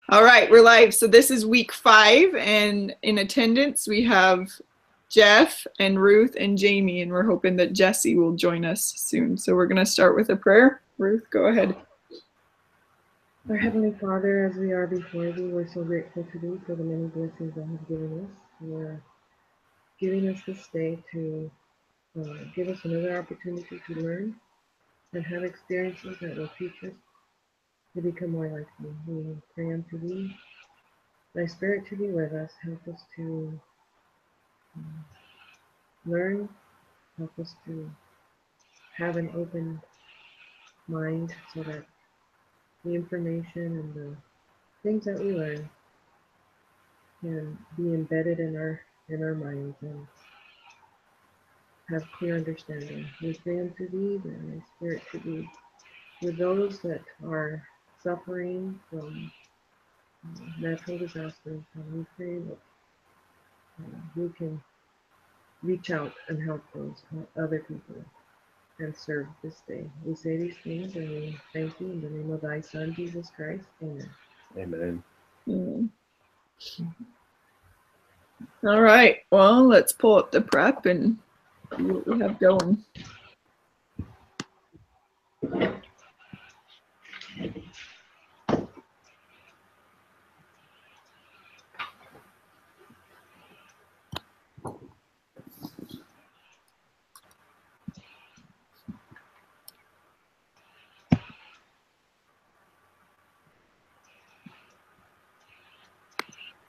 All right, we're live. So this is week 5, and in attendance we have Jeff and Ruth and Jamie, and we're hoping that Jesse will join us soon. So we're going to start with a prayer. Ruth, go ahead. Our Heavenly Father, as we are before thee, we're so grateful today for the many blessings that have given us. For giving us this day to give us another opportunity to learn and have experiences that will teach us to become more like you. We pray unto thee, thy Spirit to be with us. Help us to learn, help us to have an open mind so that the information and the things that we learn can be embedded in our minds and have clear understanding. We pray unto thee, thy Spirit to be with those that are suffering from natural disasters, and we pray that we can reach out and help those other people and serve this day. We say these things and we thank you in the name of thy Son, Jesus Christ. Amen. Amen. Amen. All right, well, let's pull up the prep and see what we have going.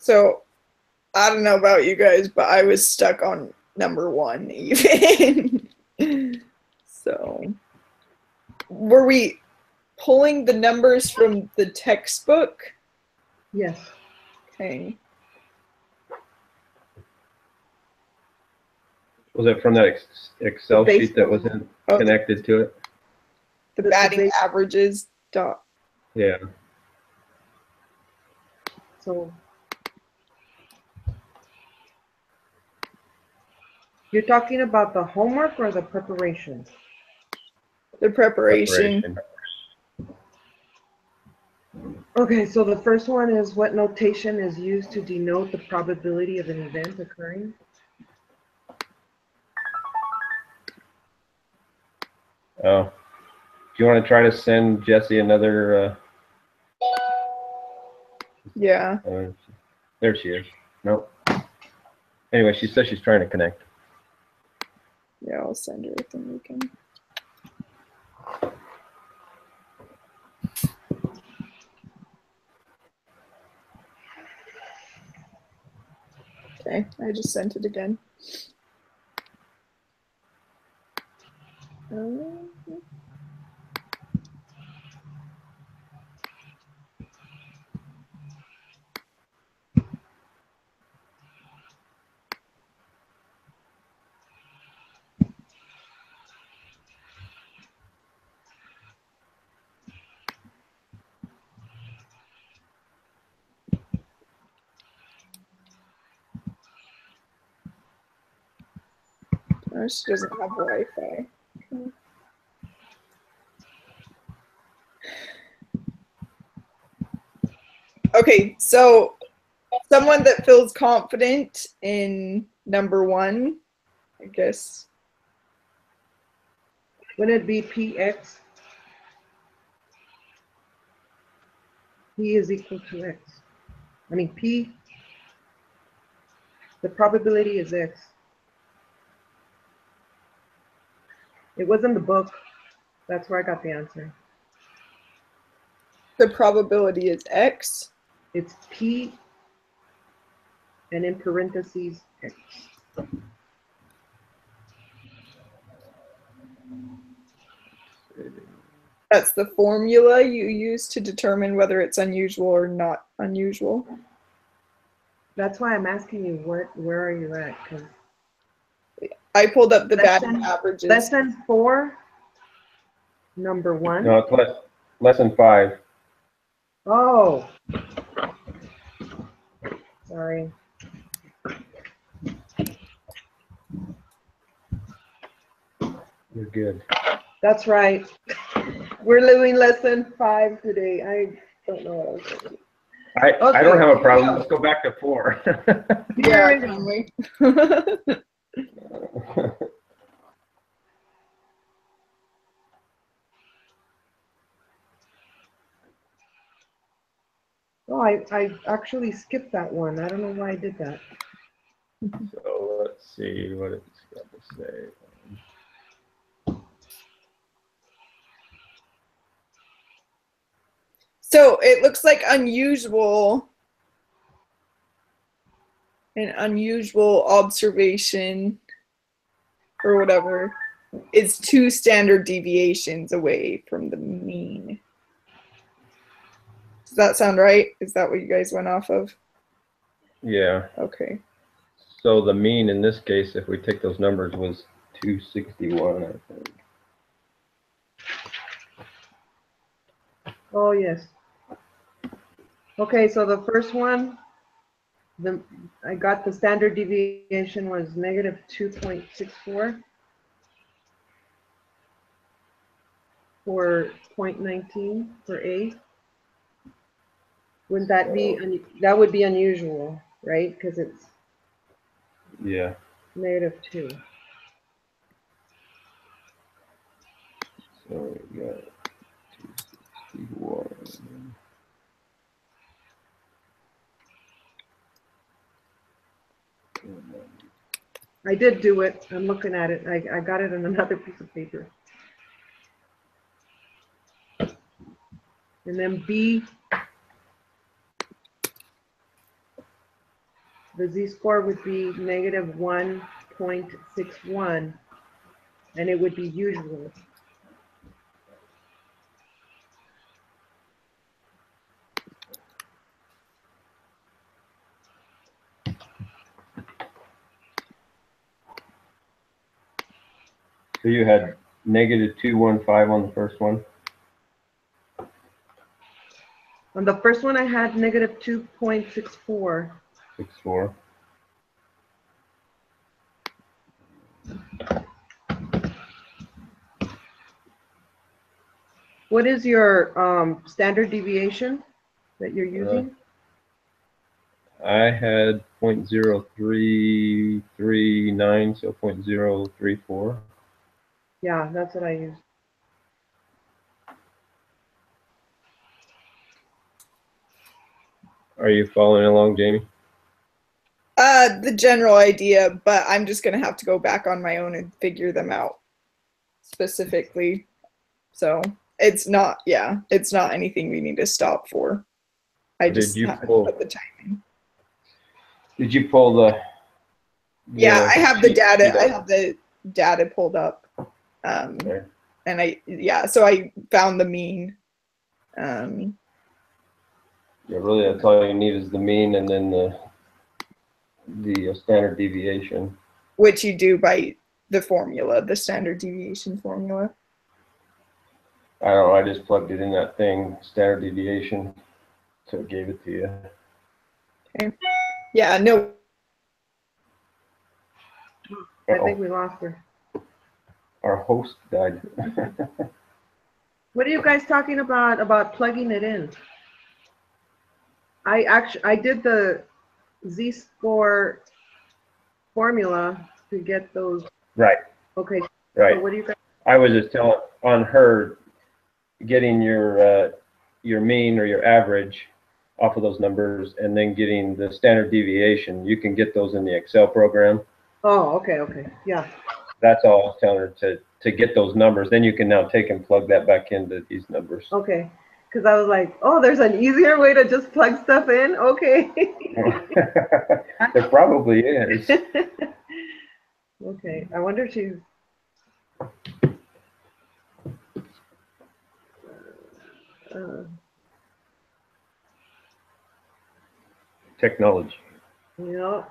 So I don't know about you guys, but I was stuck on number 1 even. So were we pulling the numbers from the textbook? Yes. Okay. Was it from that Excel sheet that wasn't connected to it? The batting averages dot. Yeah. So you're talking about the homework or the preparation? The preparation. Okay, so the first one is, what notation is used to denote the probability of an event occurring? Oh. Do you want to try to send Jesse another? Yeah. There she is. Nope. Anyway, she says she's trying to connect. Yeah, I'll send her a thing we can. Okay, I just sent it again. Oh, she doesn't have Wi-Fi. Okay, so someone that feels confident in number 1, I guess. Wouldn't it be Px? P is equal to X. I mean, P, the probability is X. It was in the book. That's where I got the answer. The probability is X. It's P and in parentheses X. That's the formula you use to determine whether it's unusual or not unusual. That's why I'm asking you, where are you at? Because I pulled up the batting averages. Lesson 4, number 1. No, it's lesson 5. Oh. Sorry. You're good. That's right. We're doing lesson 5 today. I don't know what I was doing. I don't have a problem. Let's go back to 4. Yeah, can we? Oh, I actually skipped that one. I don't know why I did that. So let's see what it's got to say. So it looks like unusual, an unusual observation or whatever is 2 standard deviations away from the mean. Does that sound right? Is that what you guys went off of? Yeah. Okay. So the mean in this case, if we take those numbers, was 261, I think. Oh, yes. Okay, so the first one, I got the standard deviation was negative 2.64 for 0.19 for A. Wouldn't that be, that would be unusual, right? Because it's Yeah. negative 2. So we got 261. I did do it. I'm looking at it. I got it on another piece of paper. And then B, the z-score would be negative 1.61, and it would be usual. So you had negative 215 on the first one? On the first one, I had negative 2.64. 64. What is your standard deviation that you're using? I had 0.0339, so 0.034. Yeah, that's what I used. Are you following along, Jamie? The general idea, but I'm just gonna have to go back on my own and figure them out specifically. So it's not, yeah, it's not anything we need to stop for. I just haven't put the time in. Did you pull the? Yeah, I have the data. I have the data pulled up. Okay. And so I found the mean. Yeah, really, that's all you need is the mean and then the standard deviation. Which you do by the formula, the standard deviation formula. I don't know, I just plugged it in that thing, standard deviation, so it gave it to you. Okay. Yeah, no. I think we lost her. Our host died. What are you guys talking about plugging it in? I did the z-score formula to get those. Right. Okay. Right. So what do you guys? I was just telling on her getting your mean or your average off of those numbers and then getting the standard deviation. You can get those in the Excel program. Oh, okay, okay. Yeah. That's all I was telling her to get those numbers. Then you can now take and plug that back into these numbers. Okay. Because I was like, oh, there's an easier way to just plug stuff in. Okay. There probably is. Okay. I wonder if she's. Technology. Yeah.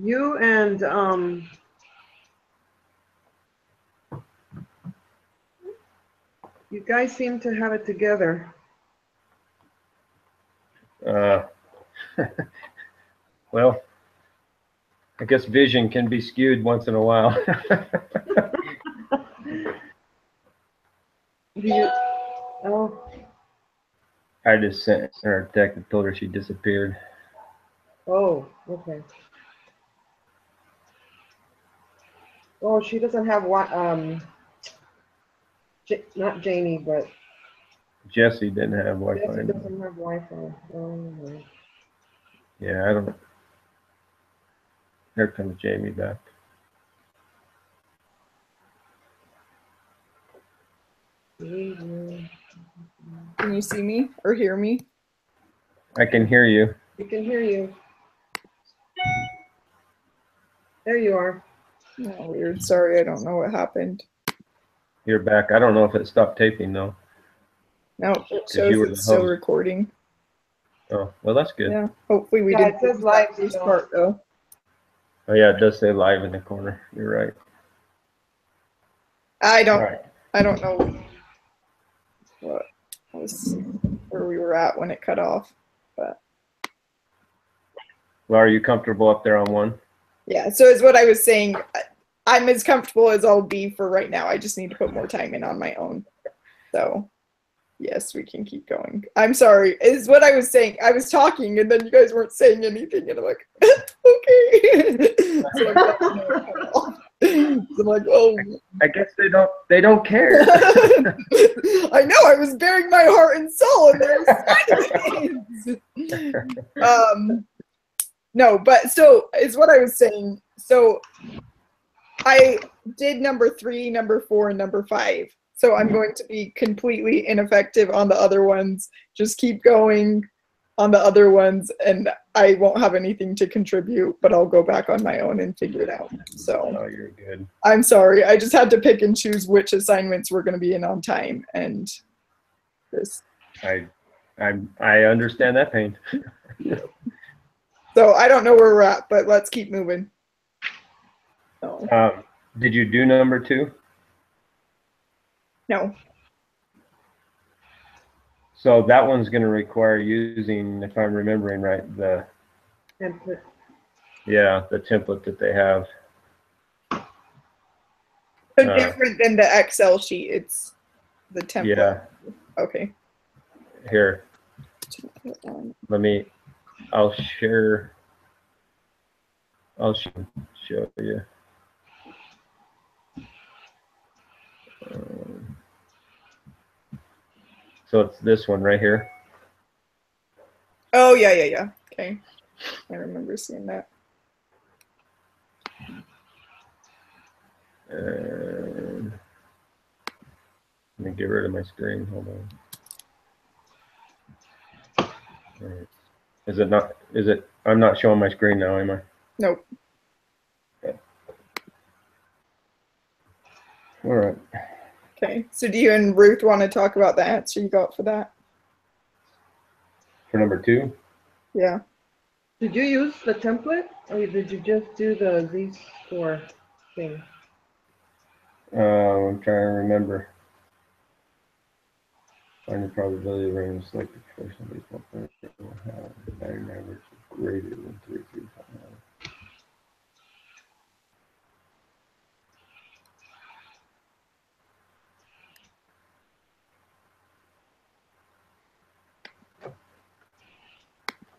You and you guys seem to have it together. Well, I guess vision can be skewed once in a while. Do you? Oh, I just sent her a text and told her she disappeared. oh, okay. Oh, she doesn't have what? Not Jamie, but Jesse didn't have Wi-Fi. Jessie doesn't have Wi-Fi. Oh, no. Yeah, I don't. Here comes Jamie back. Can you see me or hear me? I can hear you. We can hear you. There you are. Oh, weird. Sorry, I don't know what happened. You're back. I don't know if it stopped taping though. No, it shows you were the it's still host. recording. Oh, well, that's good. Yeah, hopefully we Yeah, didn't it says lose live that first still. part though. Oh yeah, it does say live in the corner. You're right. I don't Right. know what was where we were at when it cut off, but Well, are you comfortable up there on one? yeah. So is what I was saying. I'm as comfortable as I'll be for right now. I just need to put more time in on my own. So yes, we can keep going. I'm sorry. Is what I was saying. I was talking and then you guys weren't saying anything, and I'm like, okay. So I'm like, oh. I guess they don't care. I know. I was bearing my heart and soul, and there's silence. No, but so is what I was saying. So I did number 3, number 4, and number 5. So I'm going to be completely ineffective on the other ones. Just keep going on the other ones, and I won't have anything to contribute, but I'll go back on my own and figure it out. So Oh, you're good. I'm sorry. I just had to pick and choose which assignments we're going to be in on time, and this. I understand that pain. So I don't know where we're at, but let's keep moving. So, Did you do number 2? no. So that one's going to require using, if I'm remembering right, the Template. the template that they have. So different than the Excel sheet. It's the template. Yeah. Okay. Here, I'll share. I'll show you. So it's this one right here. Oh, yeah. Okay. I remember seeing that. And let me get rid of my screen. Hold on. All right. Is it not? Is it? I'm not showing my screen now, am I? Nope. Okay. All right. Okay. So do you and Ruth want to talk about the answer you got for that? For number 2? Yeah. Did you use the template, or did you just do the Z-score thing? I'm trying to remember. Find the probability range selected professional baseball player will have a batting average greater than 335.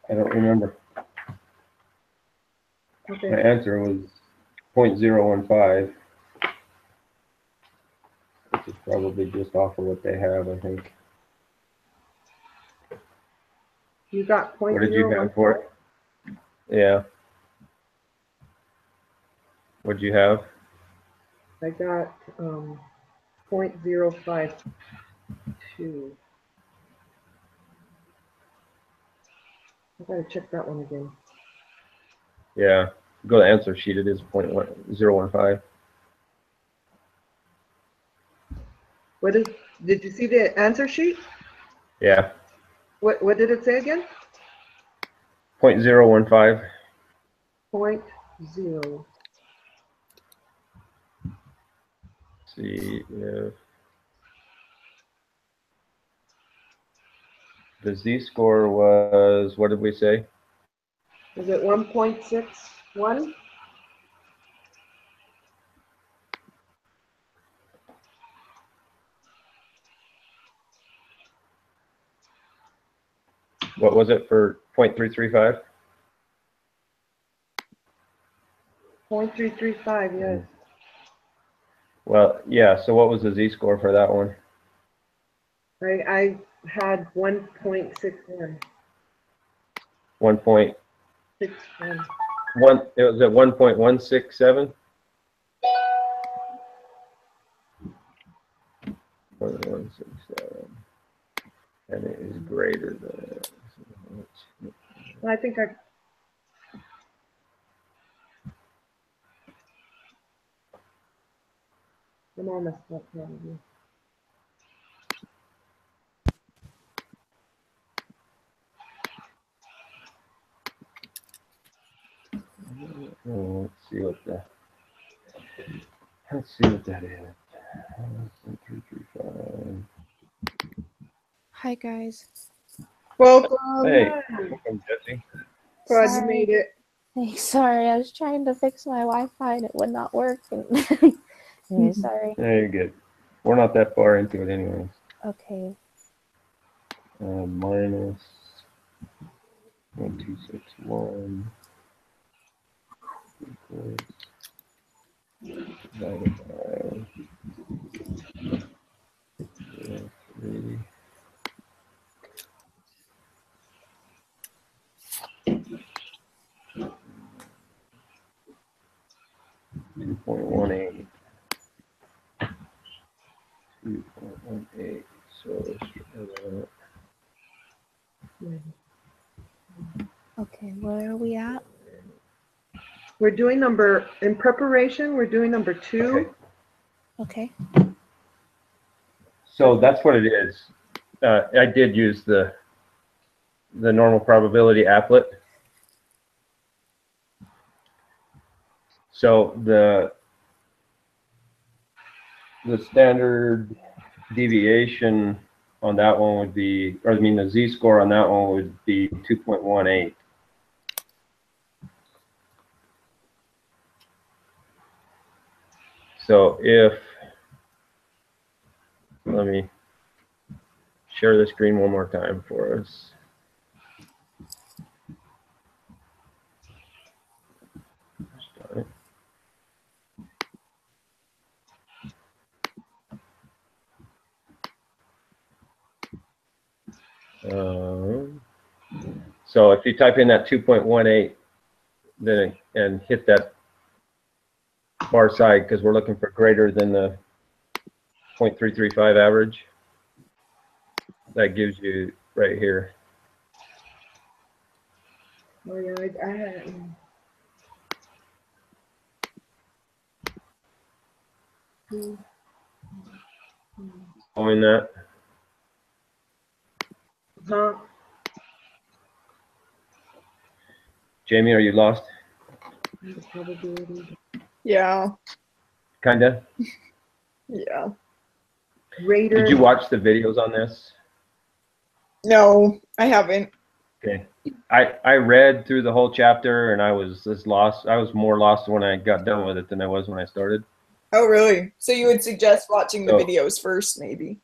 I don't remember. Okay. My answer was 0.015, which is probably just off of what they have, I think. You got point. What did you have for it? Yeah. What did you have? I got 0.052. I gotta check that one again. Yeah. Go to answer sheet. It is 0.015. What is? Did you see the answer sheet? Yeah. What did it say again? 0.015. 0.0. See if the Z-score was, what did we say? Is it 1.61? What was it for 0.335? 0.335, yes. Well, yeah, so what was the z-score for that one? I had 1.61. 1.1, 61. it was at 1.167? 1.167. And it is greater than. Well, I think I'm all messed up probably. Oh, let's see what that is. 335. Hi guys. Welcome. Hey, welcome, Jesse. Glad you Sorry. made it. Hey, sorry, I was trying to fix my Wi-Fi and it would not work. And anyway, sorry. Yeah, you're good. We're not that far into it anyways. Okay. Minus 1261 equals divided by 3. 2.18. 2.18. So let's try that. Okay, where are we at? We're doing in preparation, we're doing number 2. Okay. Okay. So that's what it is. I did use the normal probability applet. So the standard deviation on that one would be, or I mean the z-score on that one would be 2.18. So let me share the screen one more time for us. So if you type in that 2.18, then and hit that far side, because we're looking for greater than the 0.335 average, that gives you right here. Oh yeah, I had. Following that. Huh? Jamie, are you lost? The probability. Yeah. Kinda. Yeah. Greater. Did you watch the videos on this? No, I haven't. Okay. I read through the whole chapter and I was just lost. I was more lost when I got done with it than I was when I started. Oh, really? So you would suggest watching the So- videos first, maybe?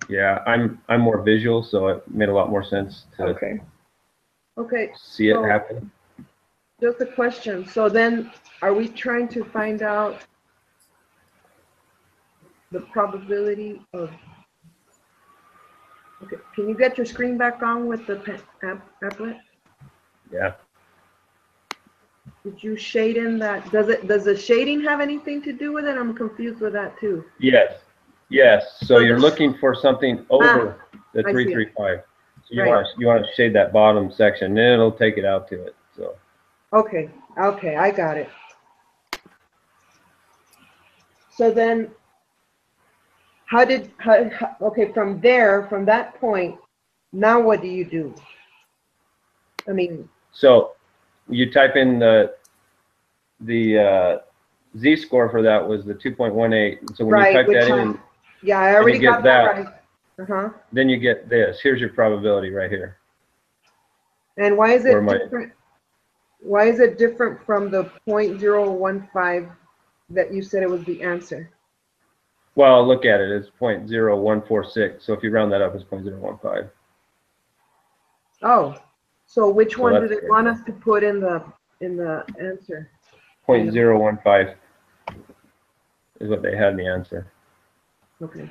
Yeah, I'm more visual, so it made a lot more sense to Okay. see it so happen. Just a question. So then, are we trying to find out the probability of? Okay. Can you get your screen back on with the applet? Yeah. Did you shade in that? Does the shading have anything to do with it? I'm confused with that too. Yes. Yes. So you're looking for something over the I see it. 335. So you Right. want to shade that bottom section, then it'll take it out to it. So Okay. Okay, I got it. So then, okay, from there, from that point, now what do you do? I mean, so you type in the z-score for that was the 2.18. So when you type that in, yeah, I already get got that that. right. Uh-huh. Then you get this. Here's your probability right here. And why is it Where am I? different? Why is it different from the 0.015 that you said it was the answer? Well, look at it. It's 0.0146. So if you round that up, it's 0.015. Oh, so which So one do that's they correct. want us to put in the answer? 0.015 is what they had in the answer. Okay.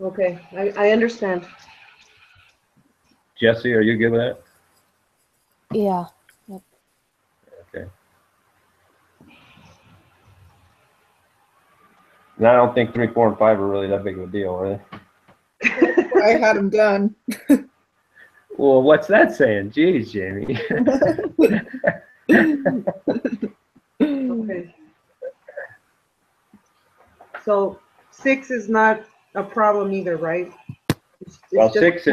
Okay, I understand. Jesse, are you good with that? Yeah. Okay. And I don't think 3, 4, and 5 are really that big of a deal, are they? I had them done. Well, what's that saying? Jeez, Jamie. Okay. So 6 is not a problem either, right? It's Well, just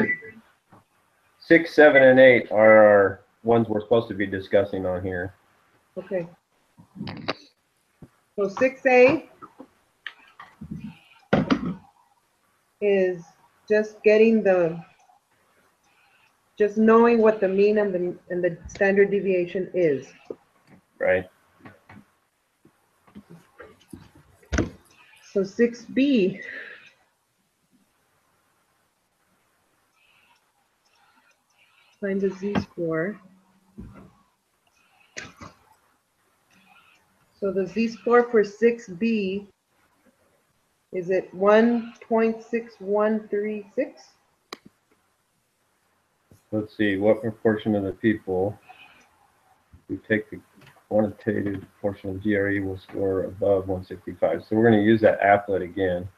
6, 7, and 8 are our ones we're supposed to be discussing on here. okay. So 6A is just knowing what the mean and the standard deviation is. Right. So 6B find the z-score. So the z-score for 6B, is it 1.6136? Let's see, what proportion of the people who take the quantitative portion of GRE will score above 165? So we're going to use that applet again.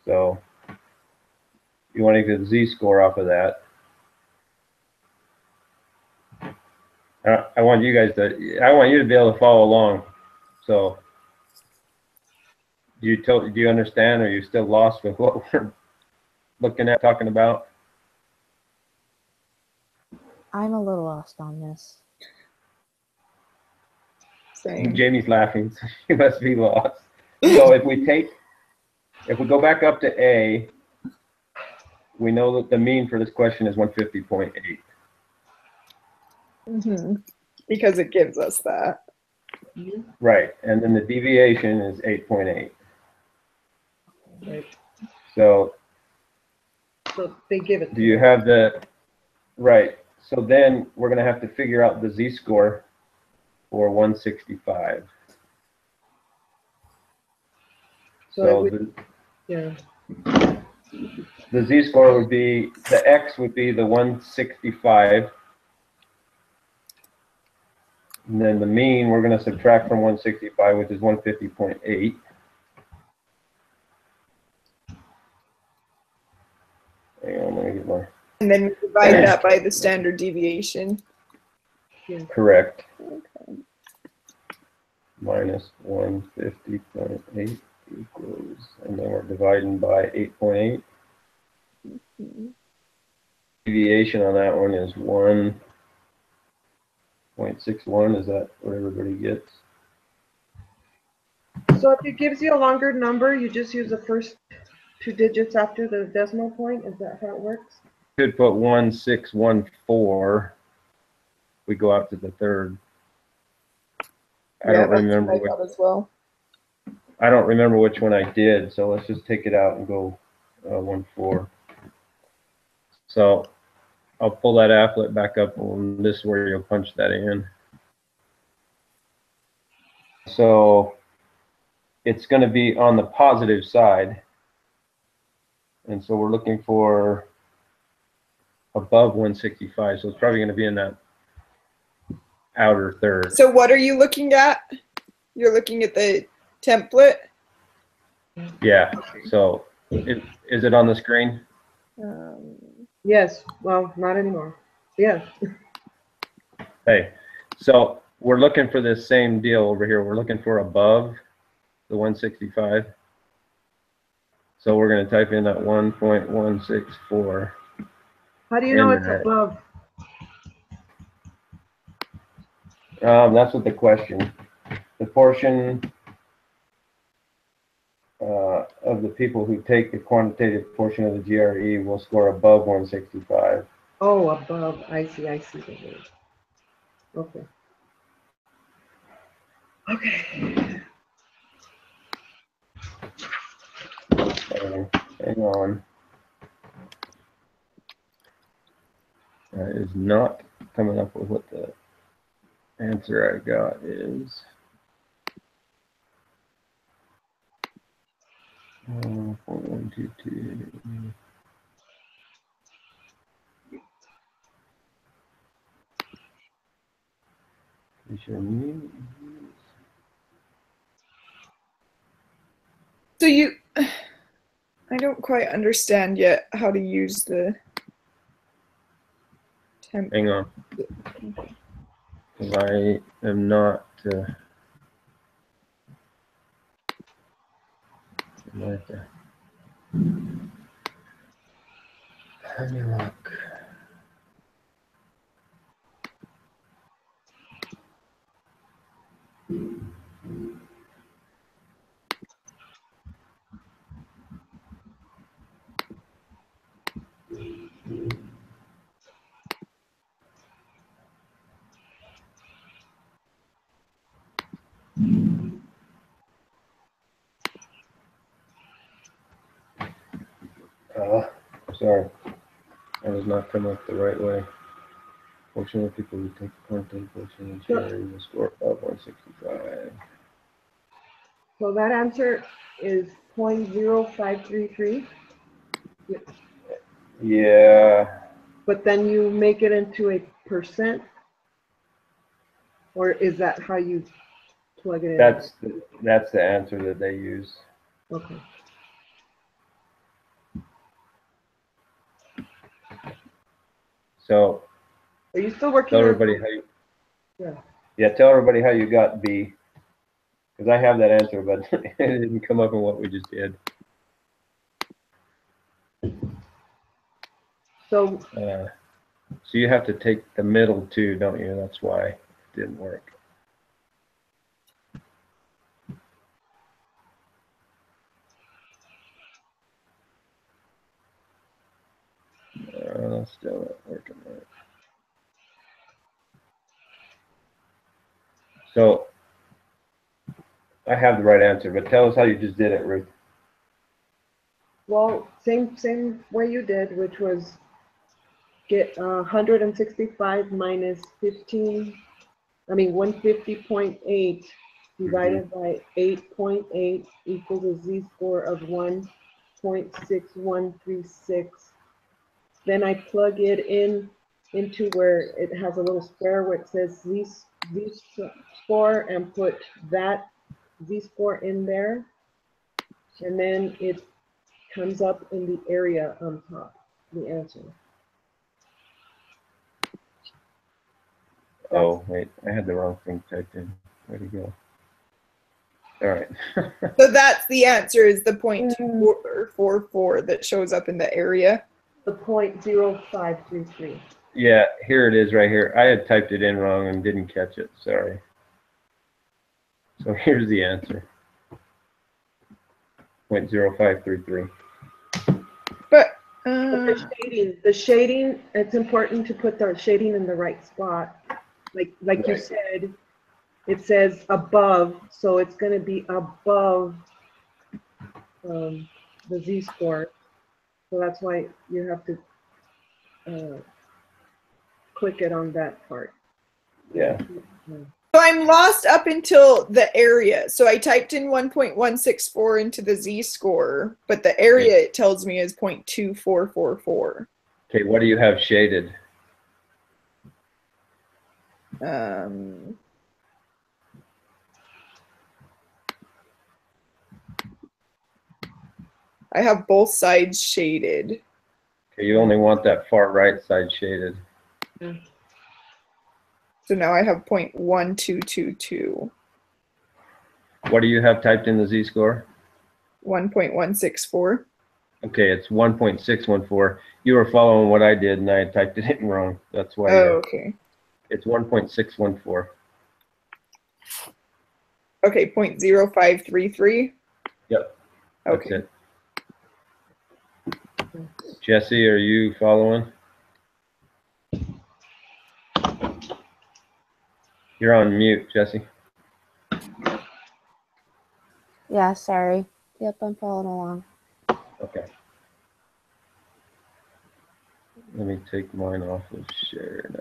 So you want to get the z-score off of that. I want you to be able to follow along. So do you understand, or are you still lost with what we're looking at, talking about? I'm a little lost on this. Same. Jamie's laughing, so she must be lost. So if we go back up to A, we know that the mean for this question is 150.8. Because it gives us that. Right, and then the deviation is 8.8. Right. So they give it. do you have right? So then we're going to have to figure out the z-score for 165. So yeah. The z-score would be, the x would be the 165. And then the mean, we're going to subtract from 165, which is 150.8. Hang on, let me get my... And then we divide that by the standard deviation. Yeah. Correct. Okay. Minus 150.8 equals, and then we're dividing by 8.8. Deviation on that one is 1.61. Is that what everybody gets? So if it gives you a longer number, you just use the first 2 digits after the decimal point. Is that how it works? Could put 1614. We go out to the third. I don't remember what I thought as well. I don't remember which one I did, so let's just take it out and go 14. So I'll pull that applet back up, and this is where you'll punch that in. So it's going to be on the positive side, and so we're looking for above 165, so it's probably going to be in that outer third. So what are you looking at? You're looking at the template? Yeah, so is it on the screen? Yes, well, not anymore. Yeah. Hey, so we're looking for this same deal over here. We're looking for above the 165. So we're going to type in that 1.164. How do you know it's above? That's what the question. The portion of the people who take the quantitative portion of the GRE will score above 165. Oh, above. I see. Okay. Okay. Hang on. That is not coming up with what the answer I got is. 0.122. So you, I don't quite understand yet how to use the temp. Hang on. Because I am not. Let me look. Sorry, I was not coming up the right way. Fortunately, people who take the point take portion and share the score of 165. So that answer is 0.0533. Yeah, But then you make it into a percent? Or is that how you plug it in? that's the answer that they use. Okay. So Are you still working tell on? everybody how you. Yeah. Yeah, tell everybody how you got B, because I have that answer, but it didn't come up in what we just did. So So you have to take the middle too, don't you? That's why it didn't work. Still not working right. So I have the right answer, but tell us how you just did it, Ruth. well, same way you did, which was get 165 minus 15. I mean 150.8 divided by 8.8 equals a z-score of 1.6136. Then I plug it into where it has a little square where it says z-score and put that z-score in there. And then it comes up in the area on top, the answer. Oh, wait, I had the wrong thing typed in. Where'd it go? All right. So that's the answer, is the 0.2444 that shows up in the area. The 0.0533. Yeah, here it is right here. I had typed it in wrong and didn't catch it. Sorry. So here's the answer. 0.0533. But the shading, it's important to put the shading in the right spot. Like Right. You said, it says above, so it's going to be above the z-score. So that's why you have to click it on that part. Yeah. so I'm lost up until the area. So I typed in 1.164 into the z-score, but the area it tells me is 0.2444. Okay, what do you have shaded? I have both sides shaded. Okay, you only want that far right side shaded. Yeah. So now I have 0.1222. What do you have typed in the z-score? 1.164. Okay, it's 1.614. You were following what I did, and I typed it in wrong. That's why. Oh, okay. It's 1.614. Okay, 0.0533. Yep. That's Okay. it. Jesse, are you following? You're on mute, Jesse. Yeah, sorry. Yep, I'm following along. Okay. Let me take mine off of share now.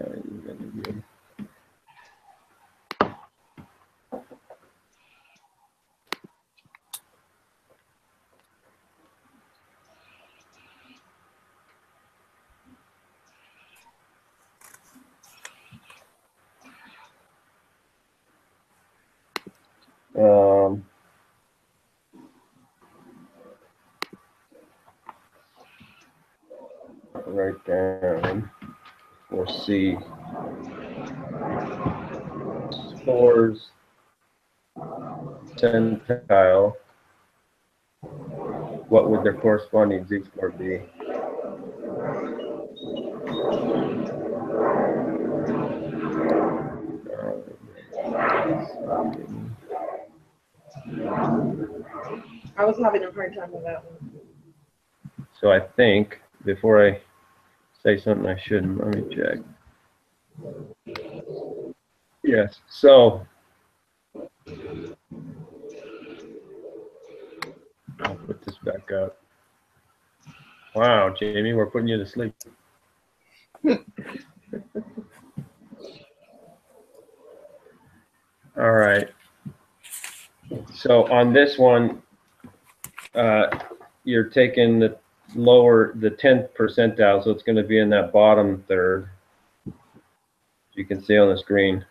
Write down for C. Scores percentile. What would their corresponding z-score be? I was having a hard time with that one. So I think before I say something I shouldn't, let me check. Yes, so I'll put this back up. Wow, Jamie, we're putting you to sleep. All right. So on this one, you're taking the 10th percentile, so it's going to be in that bottom third. You can see on the screen.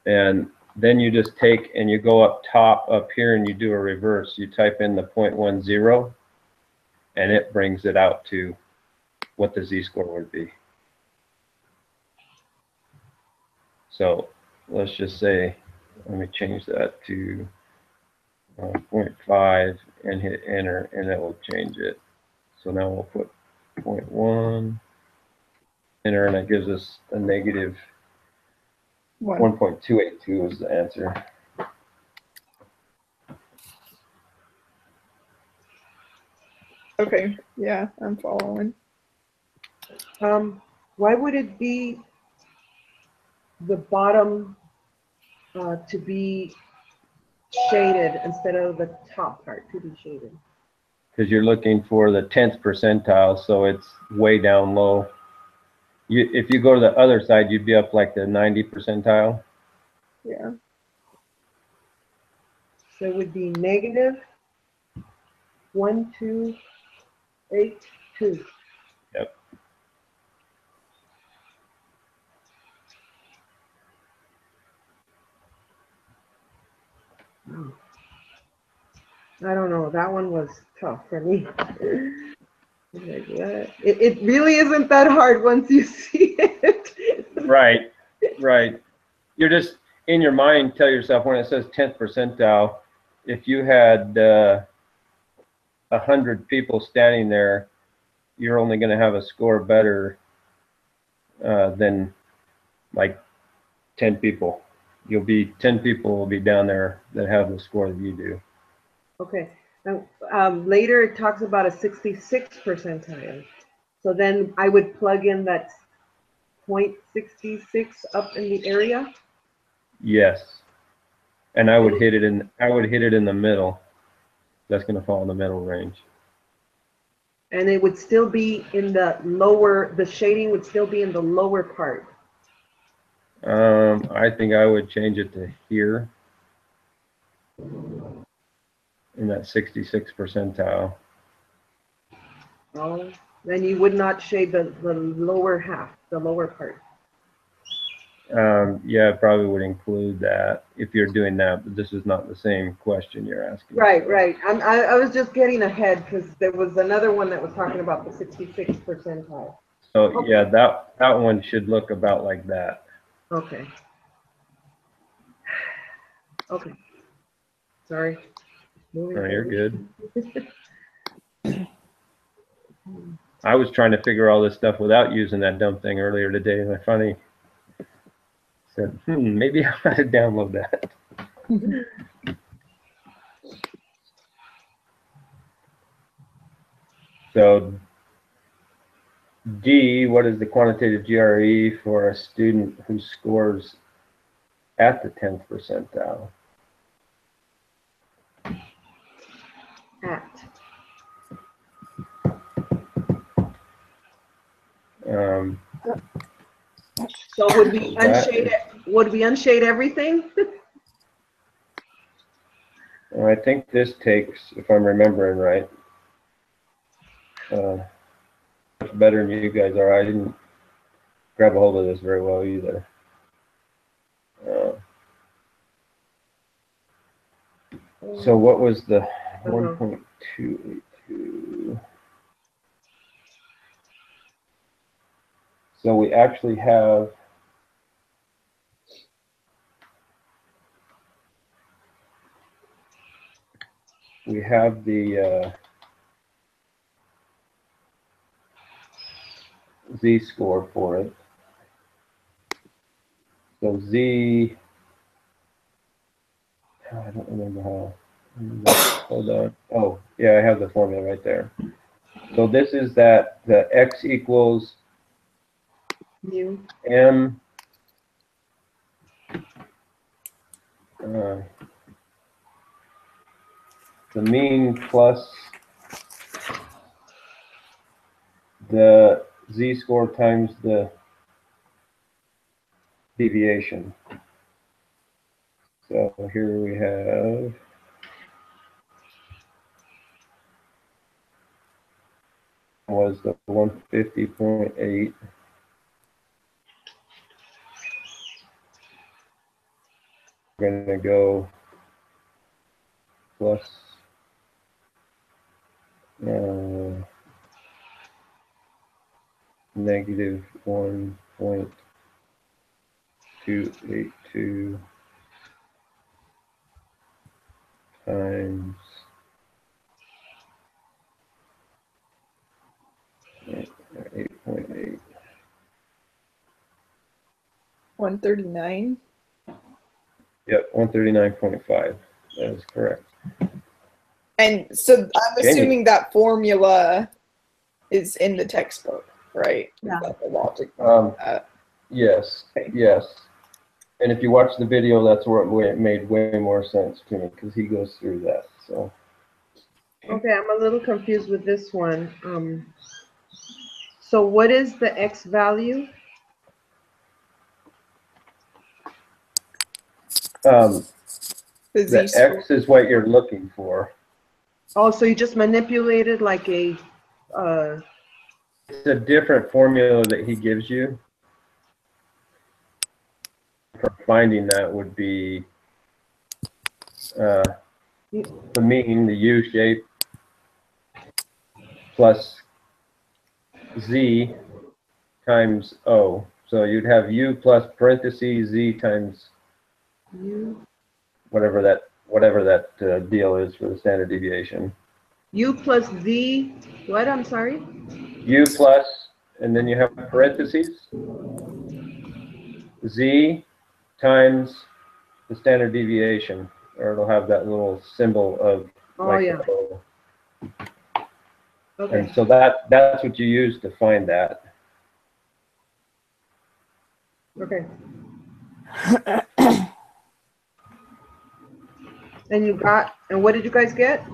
And then you just take and you go up top up here and you do a reverse. You type in the 0.10 and it brings it out to what the z-score would be. So let's just say, let me change that to 0.5 and hit enter, and it will change it. So now we'll put 0.1, enter, and that gives us a negative 1.282 is the answer. Okay, yeah, I'm following. Why would it be the bottom to be shaded instead of the top part to be shaded? Because you're looking for the 10th percentile, so it's way down low. If you go to the other side, you'd be up like the 90 percentile. Yeah. So it would be negative 1282. Yep. I don't know. That one was tough for me. Like, what? It really isn't that hard once you see it. Right, right. You're just in your mind, tell yourself when it says 10th percentile, if you had 100 people standing there, you're only going to have a score better than like 10 people. 10 people will be down there that have the score that you do. Okay. Now, later it talks about a 66 percentile. So then I would plug in that 0.66 up in the area. Yes. And I would hit it in the middle. That's going to fall in the middle range. And it would still be in the lower, the shading would still be in the lower part. I think I would change it to here in that 66 percentile. Oh, then you would not shade the lower half, the lower part. Yeah, I probably would include that if you're doing that, but this is not the same question you're asking. Right, right. I was just getting ahead because there was another one that was talking about the 66 percentile. So Okay. yeah, that one should look about like that. Okay. Okay. Sorry. No, you're good. I was trying to figure all this stuff without using that dumb thing earlier today, and I finally said, maybe I ought to download that. So D, what is the quantitative GRE for a student who scores at the 10th percentile? At. So would we unshade it? Would we unshade everything? I think this takes, if I'm remembering right, much better than you guys are. I didn't grab a hold of this very well either. So what was the 1.282? So we actually have the Z-score for it. So Z, I don't remember how. Hold on. Oh, yeah, I have the formula right there. So this is that the X equals Mu. M the mean plus the Z-score times the deviation. So here we have was the 150.8. We're going to go plus negative 1.282 times 8.8. 139. Yep, 139.5. That is correct. And so I'm Jamie. assuming that formula is in the textbook, right? Yeah. Is that the logic? Yes, Okay. yes. And if you watch the video, that's where it made way more sense to me because he goes through that. So. Okay, I'm a little confused with this one. So what is the X value? The The Z-score. X is what you're looking for. Oh, so you just manipulated like a, It's a different formula that he gives you. For finding that would be the mean, the U shape, plus Z times O. So you'd have U plus parentheses Z times U. whatever that deal is for the standard deviation. U plus Z, what, I'm sorry? U plus, and then you have parentheses, Z times the standard deviation, or it'll have that little symbol of Oh, yeah. O. Okay. And so that's what you use to find that. Okay. And you got, and what did you guys get?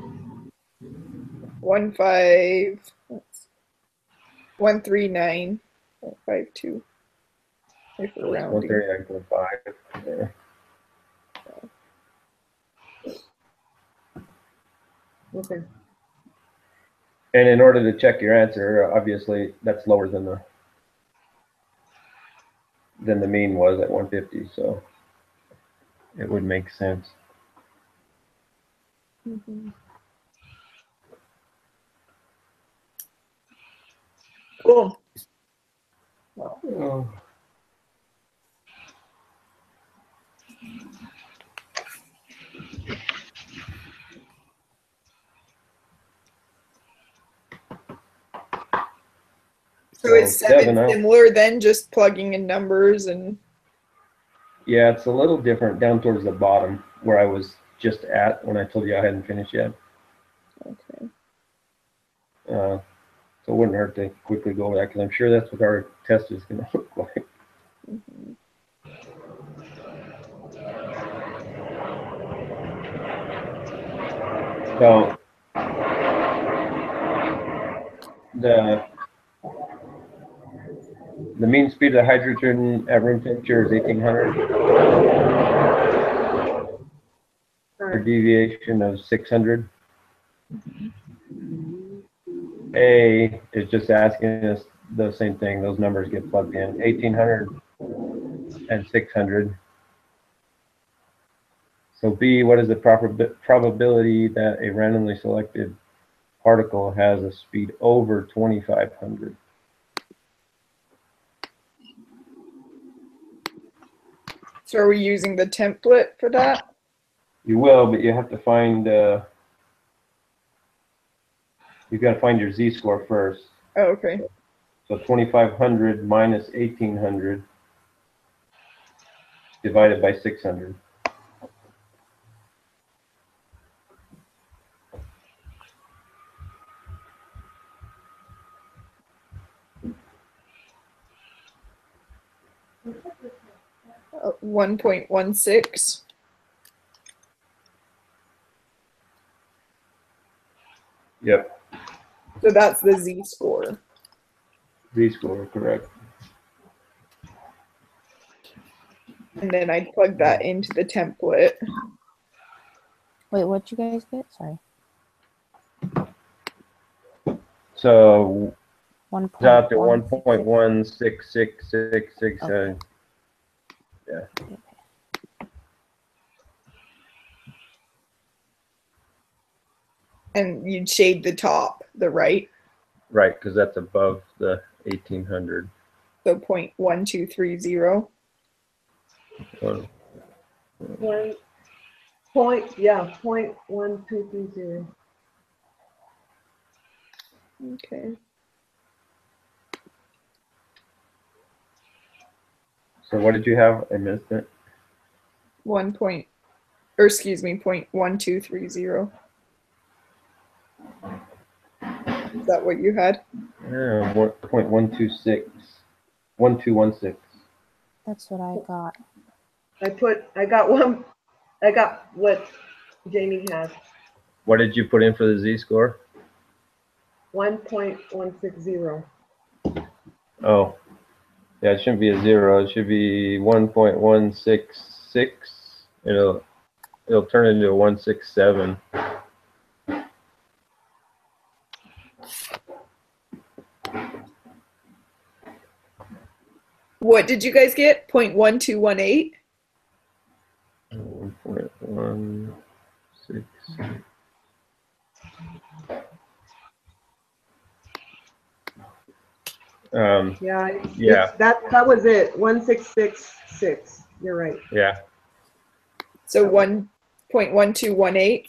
139.52. If we're rounding. 139.5. Yeah. Okay. And in order to check your answer, obviously that's lower than the mean was at 150, so it would make sense. Mm-hmm. Cool. Well, Oh. so is 7 7, similar then, just plugging in numbers and yeah, it's a little different down towards the bottom where I was just at when I told you I hadn't finished yet. okay. So it wouldn't hurt to quickly go over that because I'm sure that's what our test is going to look like. Mhm. So the mean speed of the hydrogen at room temperature is 1800. A deviation of 600. A is just asking us the same thing. Those numbers get plugged in. 1800 and 600. So B, what is the probability that a randomly selected particle has a speed over 2500? So are we using the template for that? You will, but you have to find, you've got to find your z-score first. Oh, okay. So 2500 minus 1800 divided by 600. Uh, 1.16. Yep, So that's the z-score. z-score, correct. And then I plug that into the template. Wait, what'd you guys get? Sorry. So One it's out to 1.166. 1.166667. Yeah. Okay. And you'd shade the top, the right. Right, because that's above the 1800. So 0.1230. Well, Point 1230. Okay. so what did you have? I missed it. 0.1230. Is that what you had? Yeah, 1.126, 1216. That's what I got. I got what Jamie has. What did you put in for the z-score? 1.160. Oh, yeah, it shouldn't be a 0. It should be 1.166. It'll turn into a 167. What did you guys get? 0.1218? 1.16. Yeah. That was it. 1666. You're right. Yeah. So 1.1218?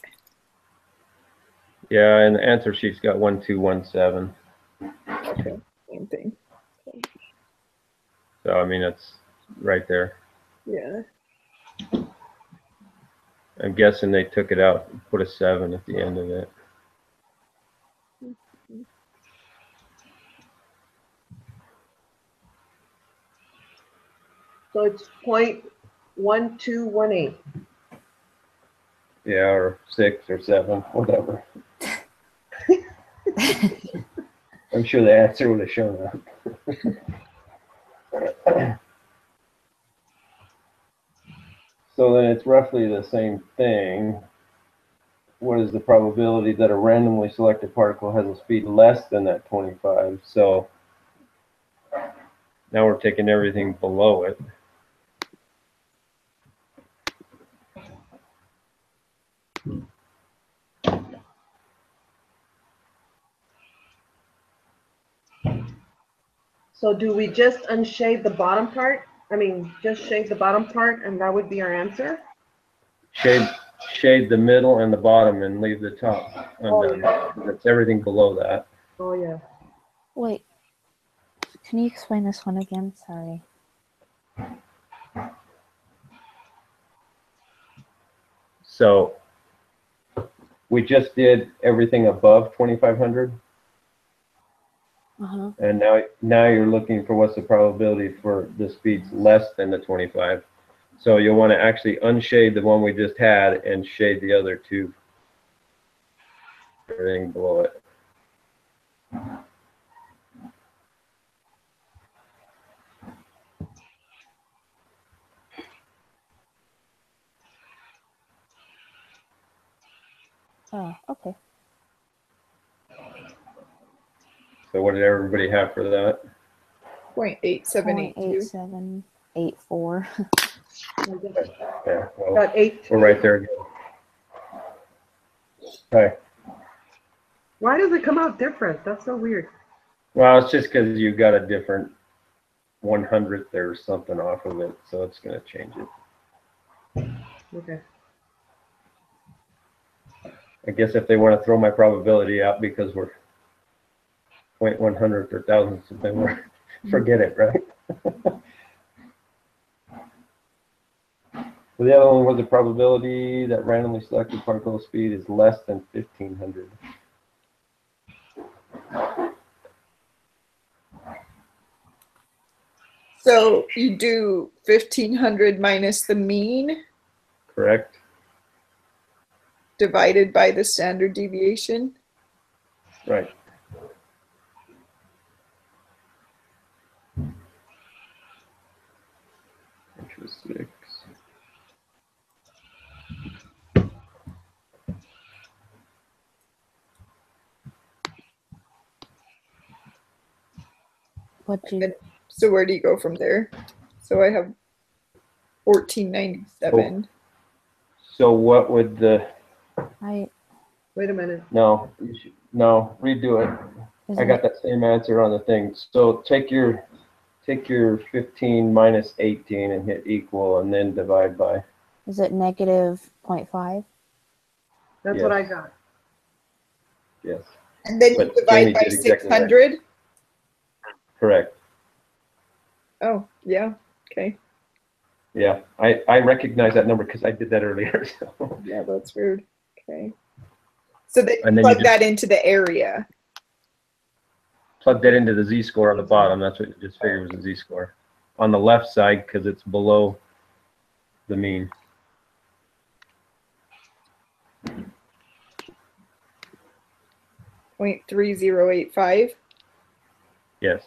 Yeah, and the answer sheet's got 1217. Okay, same thing. So I mean, it's right there. Yeah. I'm guessing they took it out and put a 7 at the end of it. So it's 0.1218. Yeah, or 6 or 7, whatever. I'm sure the answer would have shown up. So then it's roughly the same thing. What is the probability that a randomly selected particle has a speed less than that 25? So now we're taking everything below it. So do we just unshade the bottom part? I mean, just shade the bottom part and that would be our answer? Shade the middle and the bottom and leave the top undone. yeah. That's everything below that. Oh, yeah. Wait. Can you explain this one again? Sorry. So we just did everything above 2500. Uh-huh. And now you're looking for what's the probability for the speeds less than the 25. So you'll want to actually unshade the one we just had and shade the other two. Everything below it. Oh, okay. So what did everybody have for that? 0.8782. 0.8784. Yeah, well, Got 8. we're right there again. Okay. Why does it come out different? That's so weird. Well, it's just because you've got a different 100th or something off of it, so it's going to change it. Okay. I guess if they want to throw my probability out because we're 0.100th or thousandths, then we're forget it, right? So the other one was the probability that randomly selected particle speed is less than 1500. So you do 1500 minus the mean Correct? divided by the standard deviation. Right. Which was 6. What you? So where do you go from there? So I have 1497. So what would the I Wait a minute. no redo it. I got that same answer on the thing. So take your 15 minus 18 and hit equal and then divide by. Is it negative 0.5? That's Yes. what I got. Yes. And then you But divide Jamie by did exactly right. 600. Correct. Oh, yeah. Okay. Yeah. I recognize that number because I did that earlier. So. Yeah, that's weird. Okay. So then And you then you plug that into the area. Plug that into the z-score on the bottom. That's what you just figured was a z-score. On the left side, because it's below the mean. .3085. Yes.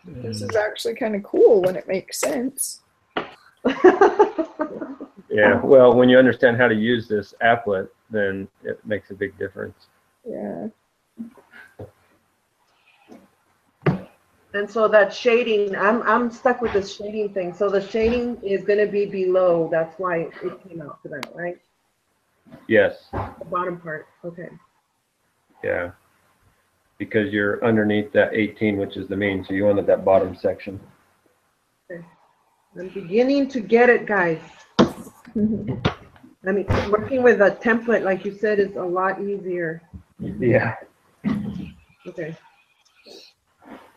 This is actually kind of cool when it makes sense. Yeah. Well, when you understand how to use this applet, then it makes a big difference. Yeah. And so that shading, I'm stuck with this shading thing. So the shading is going to be below. That's why it came out to that, right? Yes. The bottom part. Okay. Yeah. Because you're underneath that 18, which is the mean. So you wanted that bottom section. Okay. I'm beginning to get it, guys. I mean, working with a template, like you said, is a lot easier. Yeah. Okay.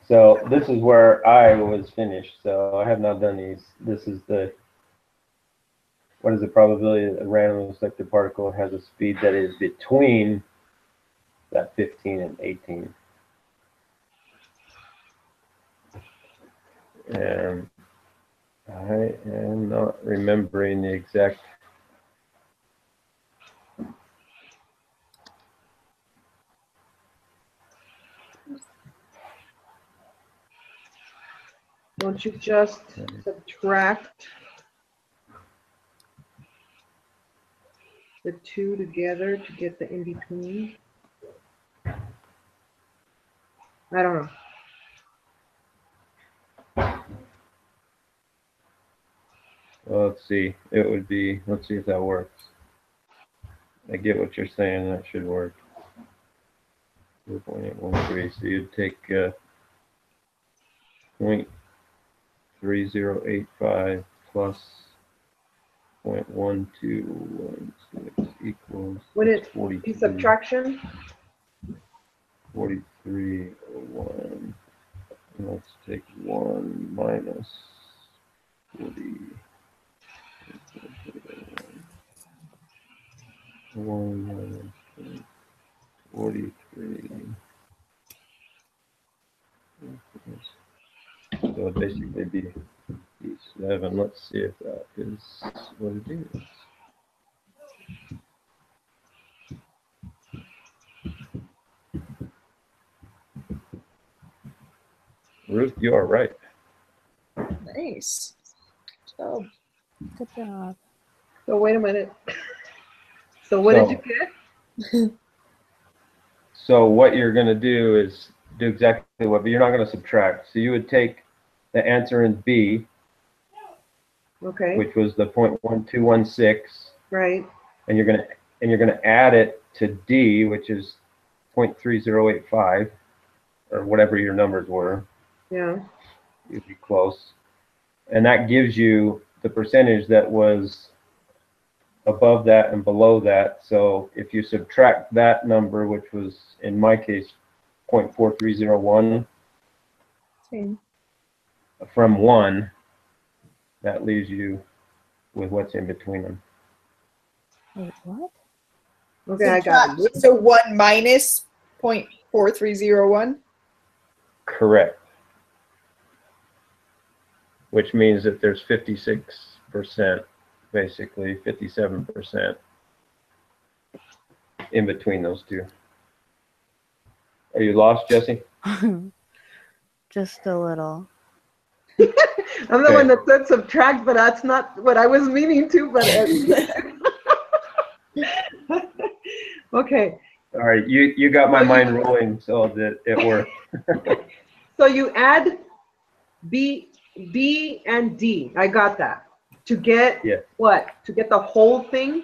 So this is where I was finished. So I have not done these. This is what is the probability that a randomly selected particle has a speed that is between that 15 and 18? And I am not remembering the exact. Don't you just subtract the two together to get the in-between? I don't know. Well, let's see. It would be. Let's see if that works. I get what you're saying. That should work. 0.813. So you'd take 0.3085 plus 0.1216 equals When it's 43. subtraction, 4301. Let's take 1 minus 40. 1 43. So it'd basically be E7. Let's see if that is what it is. Ruth, you are right. Nice. So, Good job. So wait a minute. So what did you get? So what you're going to do is do exactly what, but you're not going to subtract. So you would take the answer in B, Okay. which was the 0.1216, Right. and you're going to add it to D, which is 0.3085, or whatever your numbers were. Yeah. You'd be close. And that gives you the percentage that was above that and below that. So if you subtract that number, which was in my case 0.4301 same. from 1, that leaves you with what's in between them. Wait, what? Okay, I got it. So 1 minus 0.4301. Correct. Which means that there's 56%, basically 57% in between those two. Are you lost, Jesse? Just a little. I'm the one that said subtract, but that's not what I was meaning to. But okay. All right, you got my mind rolling, so that it worked. So you add B and D. I got that. To get what? To get the whole thing?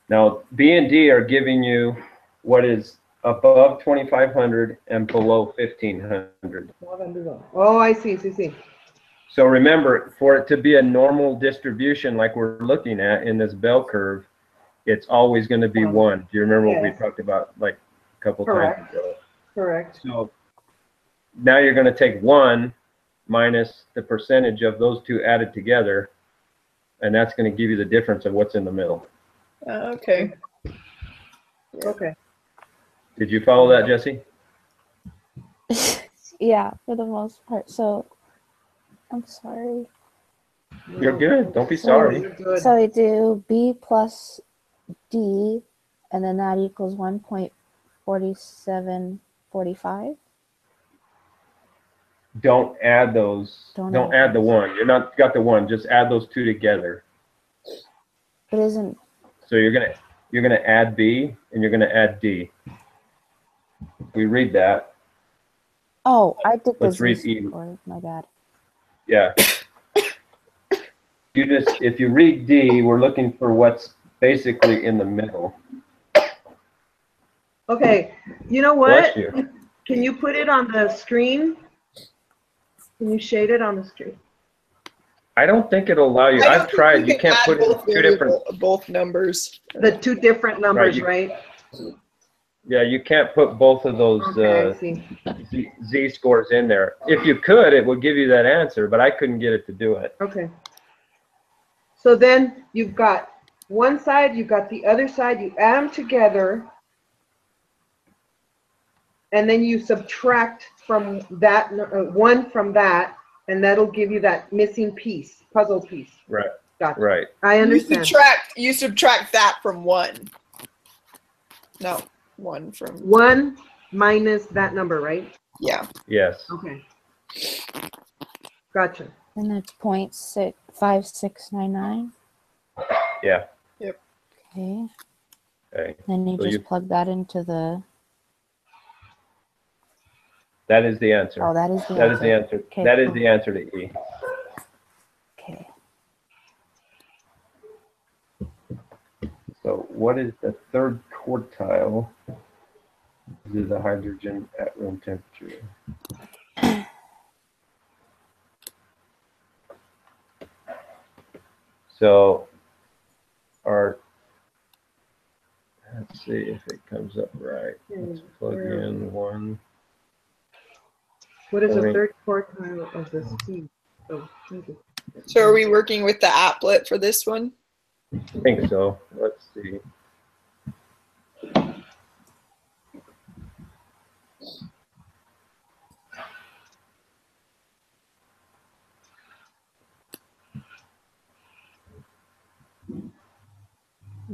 Now, B and D are giving you what is above 2,500 and below 1,500. Oh, I see. See. So remember, for it to be a normal distribution like we're looking at in this bell curve, it's always going to be 1. Do you remember what we talked about like a couple times ago? Correct. So now you're going to take 1 minus the percentage of those two added together, and that's going to give you the difference of what's in the middle. Okay. Okay. Did you follow that, Jesse? Yeah, for the most part. So, I'm sorry. You're good. Don't be sorry. So we do B plus D, and then that equals 1.4745. Don't add those. Don't add the 1. You're not got the 1. Just add those two together. It isn't. So you're gonna add B and you're gonna add D. We read that. Oh, I did Let's the read Z E. score. My bad. Yeah. If you read D, we're looking for what's basically in the middle. Okay. You know Bless what? you. Can you put it on the screen? Can you shade it on the screen? I don't think it'll allow you. I've tried. You can't put it in two different. Both numbers. The two different numbers, right? Yeah, you can't put both of those Z scores in there. If you could, it would give you that answer, but I couldn't get it to do it. Okay. So then you've got one side, you've got the other side, you add them together, and then you subtract from that 1 from that, and that'll give you that missing piece, puzzle piece. Right. Gotcha. Right. I understand. You subtract that from 1. No, 1 from 1 minus that number, right? Yeah. Yes. Okay. Gotcha. And that's 0.5699. Yeah. Yep. Okay. Okay. Then you just plug that into the. That is the answer. Oh, that is the answer. That is the answer. Okay, that cool. is the answer to E. Okay. So what is the third quartile? This is the hydrogen at room temperature. So let's see if it comes up right. Let's plug in 1. What is the third quartile of the C? Oh, thank you. So are we working with the applet for this one? I think so. Let's see.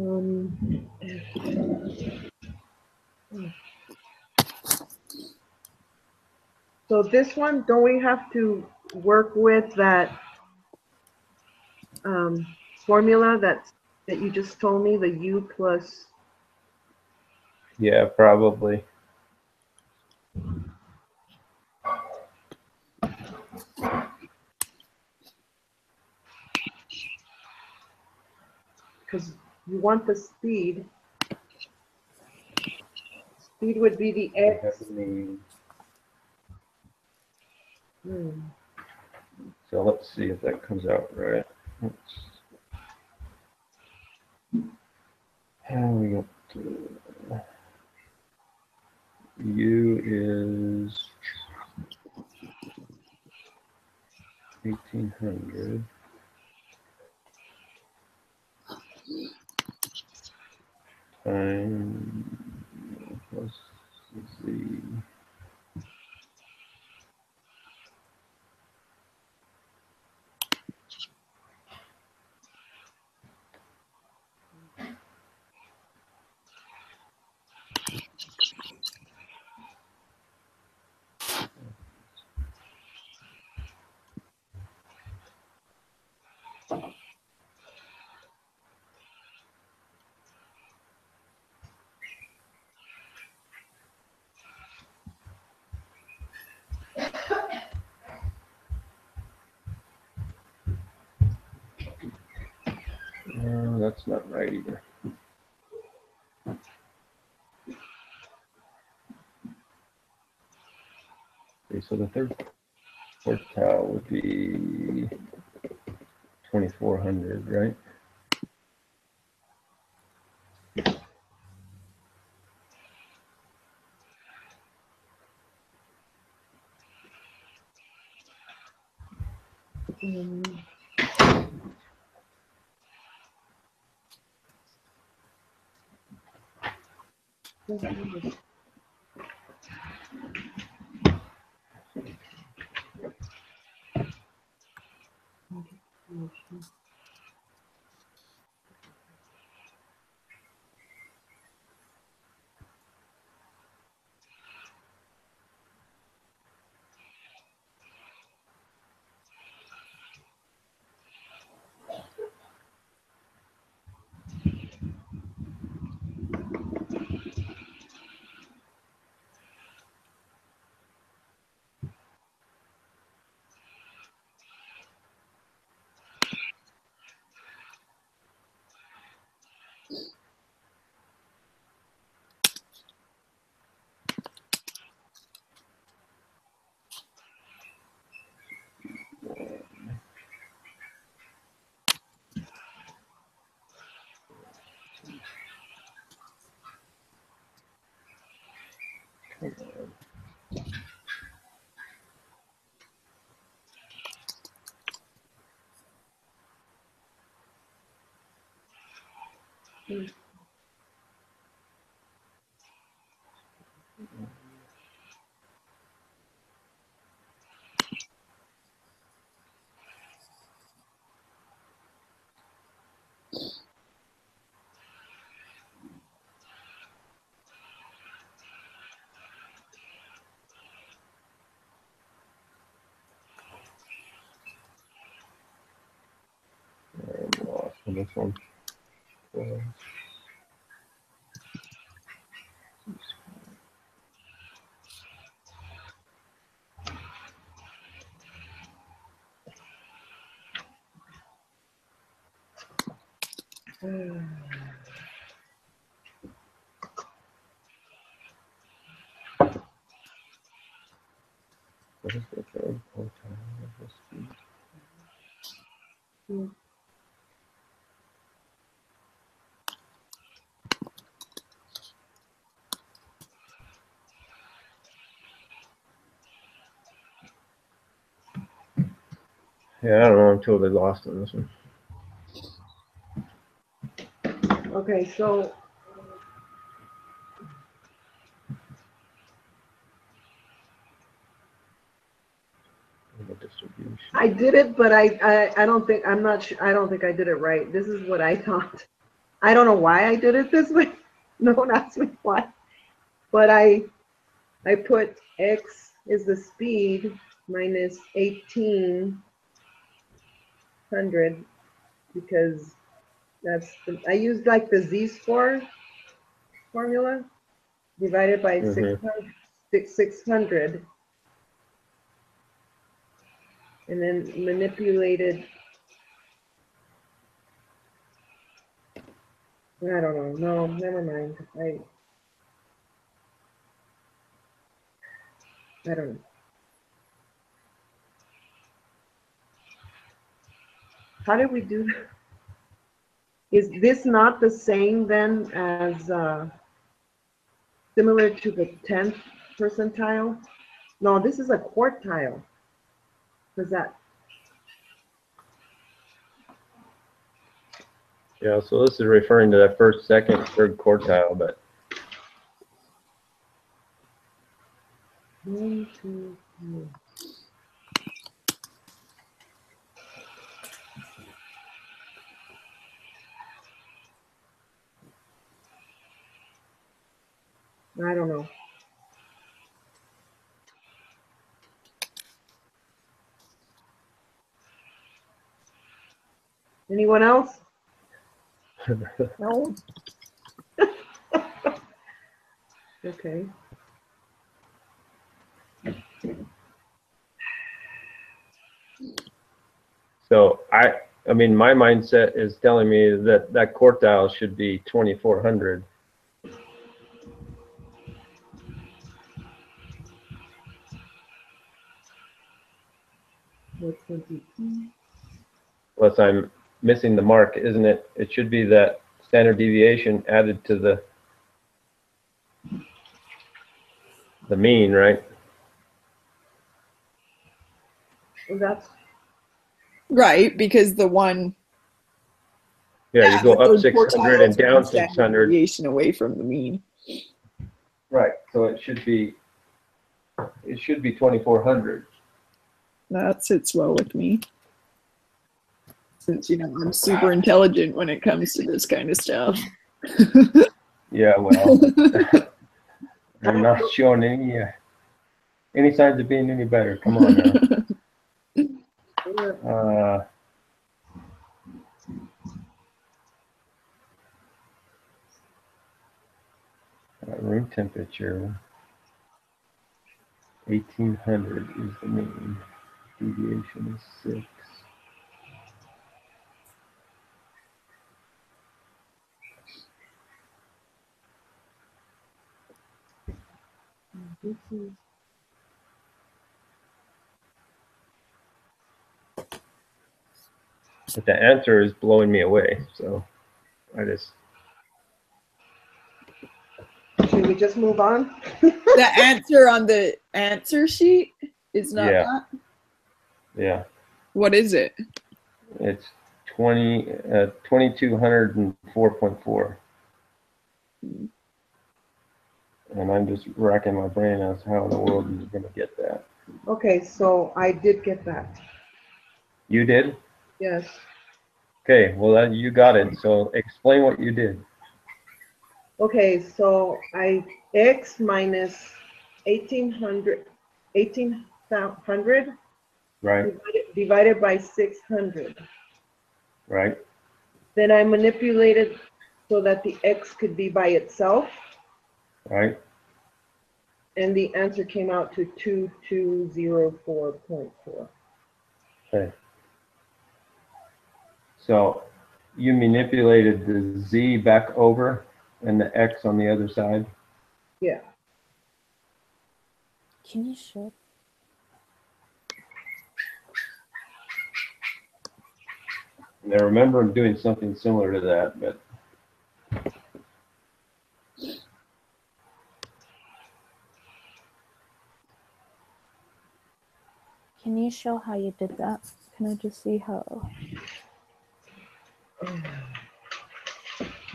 Um, so this one, don't we have to work with that formula that you just told me, the U plus? Yeah, probably. Because you want the speed. Speed would be the We have X. the mean. Hmm. So let's see if that comes out right. How we got U is 1800 times plus Z. That's not right either. Okay, so the third quartile would be 2400, right? I'm lost on this one. What is the third quartile of the speed? Yeah, I don't know. I'm totally lost on this one. Okay, so Distribution. I did it, but I don't think, I'm not sure, I don't think I did it right. This is what I thought. I don't know why I did it this way. No one asked me why. But I put X is the speed minus 1800 because that's the, I used like the Z-score formula divided by 600 and then manipulated. I don't know. No, never mind. I don't know. How did we do that? Is this not the same then as similar to the 10th percentile? No, this is a quartile. Is that? Yeah, so this is referring to that first, second, third quartile, but 1, 2, 3. I don't know. Anyone else? No. Okay. so I mean, my mindset is telling me that that quartile should be 2400. What's 22? Unless I'm missing the mark, isn't it? It should be that standard deviation added to the mean, right? Well, that's Right, because the one, Yeah, you go the up third 600 quartile and is one down standard 600. deviation away from the mean. Right. So it should be 2400. That sits well with me. Since, I'm super intelligent when it comes to this kind of stuff. Yeah, well, I'm not showing any signs of being any better. Come on now. Room temperature, 1800 is the mean. Deviation is 6. this is But the answer is blowing me away. So I just. Should we just move on? The answer on the answer sheet is not Yeah. that? Yeah. What is it? It's 2204.4. And I'm just racking my brain as how in the world you're going to get that. Okay, so I did get that. You did? Yes. Okay, well, you got it. So explain what you did. Okay, so X minus 1800 Right, divided by 600. right, Then I manipulated so that the X could be by itself, right. and the answer came out to 2204.4. Okay. So you manipulated the Z back over and the X on the other side. Yeah. Can you show? And I remember doing something similar to that, but Can you show how you did that? Can I just see how? I'm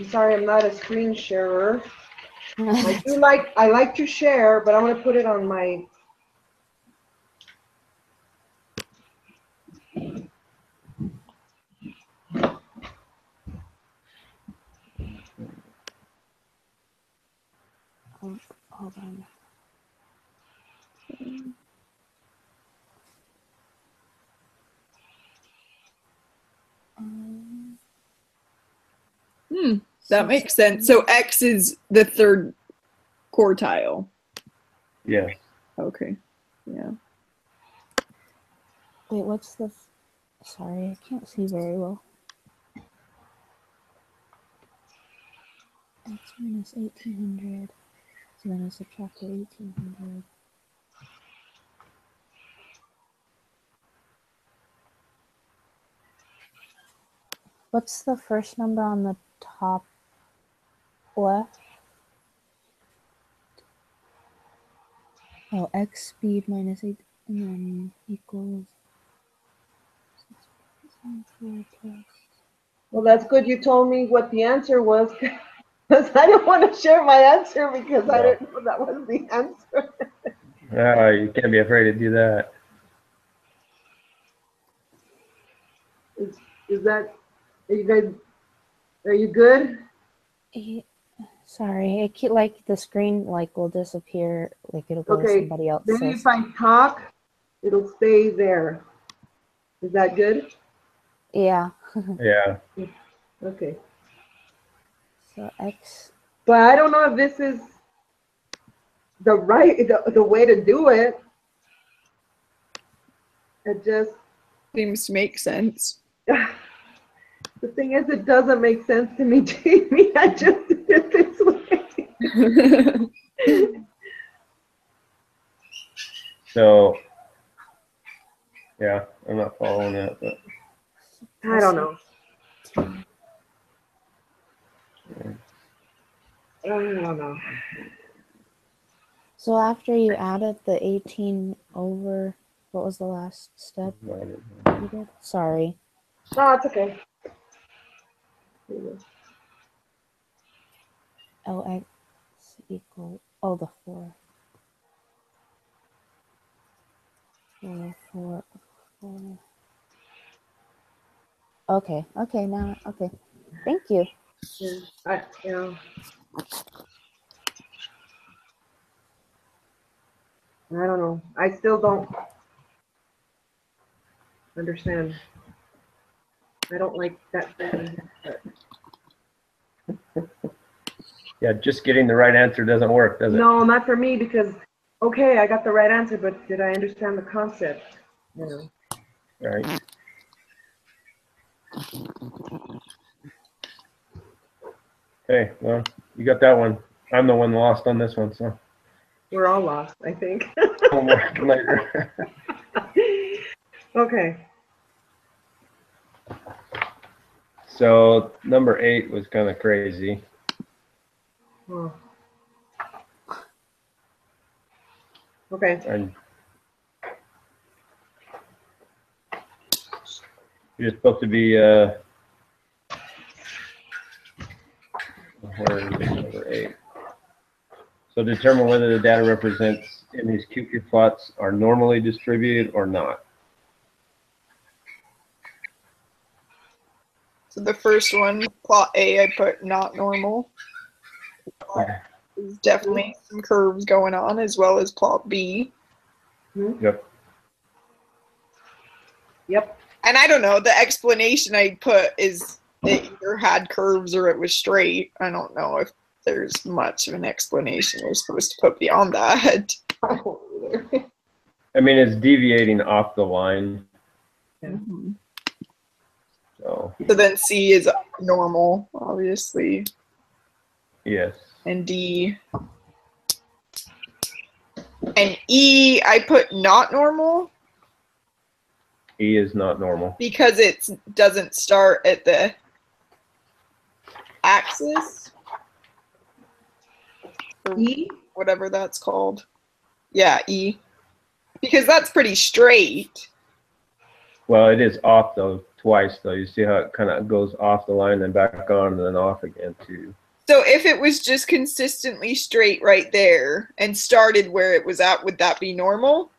sorry, I'm not a screen sharer. I like to share, but I'm gonna put it on my. Hold on. That makes sense. So X is the third quartile. Yes. Okay. Yeah. Wait, what's the? Sorry, I can't see very well. X minus 1800. So then I subtract the 1800. What's the first number on the top left? Oh, x speed minus 8 and then equals 6.74 plus. Well, that's good. You told me what the answer was, because I didn't want to share my answer because I didn't know that was the answer. No, you can't be afraid to do that. Is that? Are you guys? Are you good? Sorry, it keep like the screen like will disappear, like it'll go to Okay. somebody else. Maybe if I talk, it'll stay there. Is that good? Yeah. Yeah. Okay. So x. But I don't know if this is the way to do it. It just Seems to make sense. the thing is, it doesn't make sense to me, Jamie. I just did it this way. So, yeah, I'm not following that, but I don't know. I don't know. So after you added the 18 over, what was the last step you did? Sorry. No, it's okay. LX equal, oh, the 4. 4. Okay, now, okay. Thank you. Yeah, I don't know. I still don't understand. I don't like that thing. yeah, just getting the right answer doesn't work, does it? No, not for me, because okay, I got the right answer, but did I understand the concept? You know. Right. Okay, well, you got that one. I'm the one lost on this one, so We're all lost, I think. homework later. Okay. So number 8 was kind of crazy. Oh. Okay. And you're supposed to be where is it, number 8? So determine whether the data represents in these QQ plots are normally distributed or not. So the first one, plot A, I put not normal. There's definitely some curves going on, as well as plot B. Yep. Yep. And I don't know, the explanation I put is it either had curves or it was straight. I don't know if there's much of an explanation we're supposed to put beyond that. I won't either. I mean, it's deviating off the line. Yeah. Mm-hmm. So then C is normal, obviously. yes. And D. And E, I put not normal. E is not normal. Because it doesn't start at the axis. E? Whatever that's called. Yeah, E. Because that's pretty straight. Well, it is off though, twice though. You see how it kind of goes off the line, then back on, and then off again too. So if it was just consistently straight right there and started where it was at, would that be normal?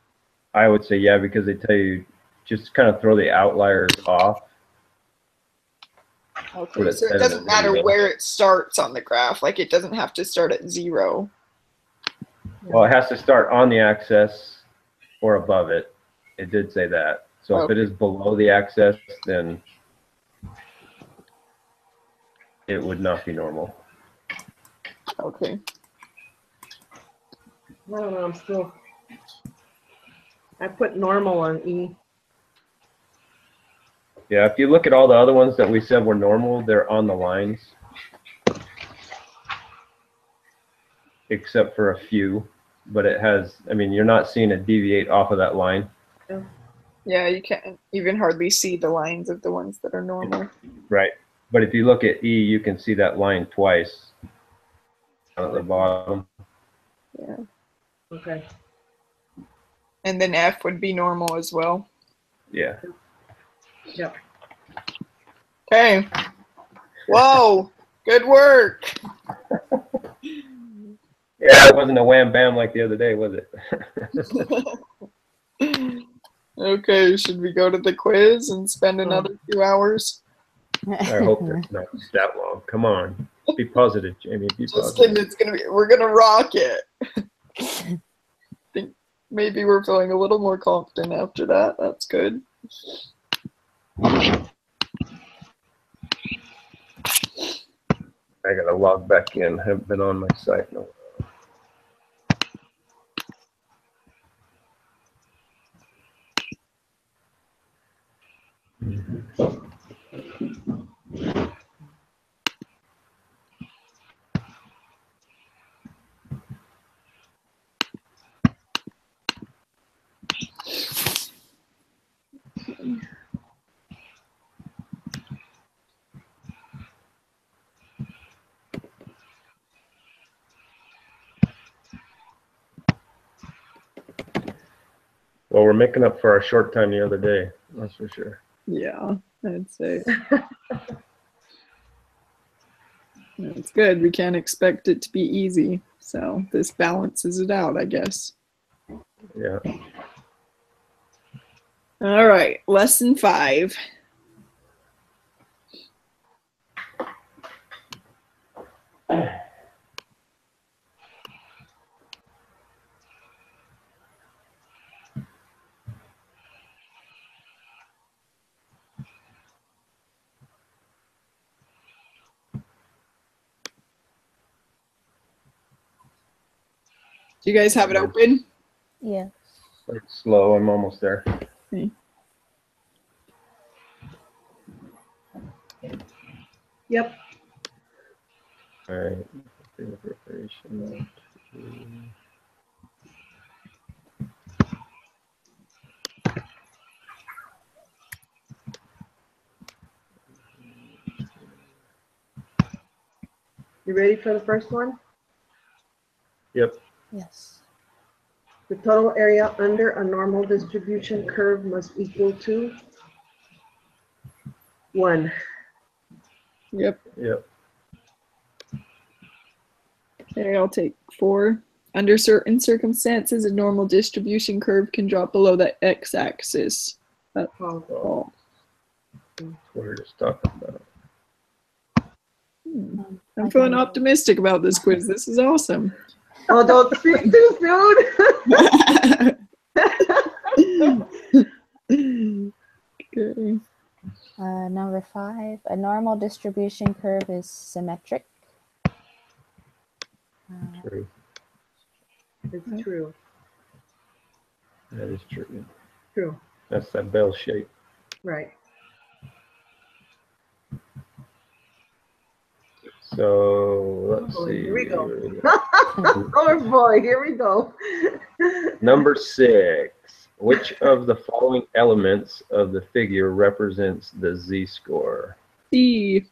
I would say yeah, because they tell you just kind of throw the outliers off. Okay, so it doesn't matter where it starts on the graph. Like it doesn't have to start at 0. Well, it has to start on the axis or above it. It did say that. So if it is below the axis, then it would not be normal. Okay. I don't know, I'm still, I put normal on E. Yeah, if you look at all the other ones that we said were normal, they're on the lines. Except for a few. But it has, I mean, you're not seeing it deviate off of that line. Yeah, you can't even hardly see the lines of the ones that are normal. Right. But if you look at E, you can see that line twice at the bottom. Yeah. Okay. And then F would be normal as well. Yeah. Yep. Okay. Whoa. Good work. Yeah, it wasn't a wham bam like the other day, was it? Okay, should we go to the quiz and spend another 2 hours? I hope it's not that long. Come on. Be positive, Jamie. Be Just positive. kidding, we're gonna rock it. I think maybe we're feeling a little more confident after that. That's good. I gotta log back in. Haven't been on my site no. Well, we're making up for our short time the other day. That's for sure. Yeah, I'd say. It's good. We can't expect it to be easy. So this balances it out, I guess. Yeah. All right, lesson 5. Do you guys have it open? Yeah. It's slow. I'm almost there. Okay. Yep. All right. Preparation. You ready for the first one? Yep. Yes. The total area under a normal distribution curve must equal to 1. Yep. Yep. Okay, I'll take 4. Under certain circumstances, a normal distribution curve can drop below the x-axis. That's all. That's what we're just talking about. I'm feeling optimistic about this quiz. This is awesome. Oh, don't speak too soon. Okay. Number 5. A normal distribution curve is symmetric. True. It's true. That is true. True. That's that bell shape. Right. So let's Oh, see. here we go. Oh boy, here we go. Number 6. Which of the following elements of the figure represents the z-score? C.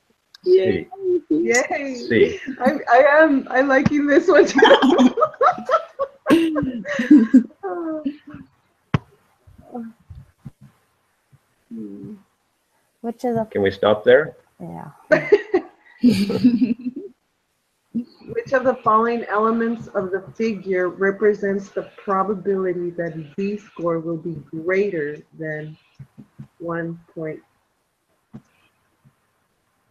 C. Yay. C. I'm liking this one too. Which of the Can we stop there? yeah. Which of the following elements of the figure represents the probability that z-score will be greater than 1 point?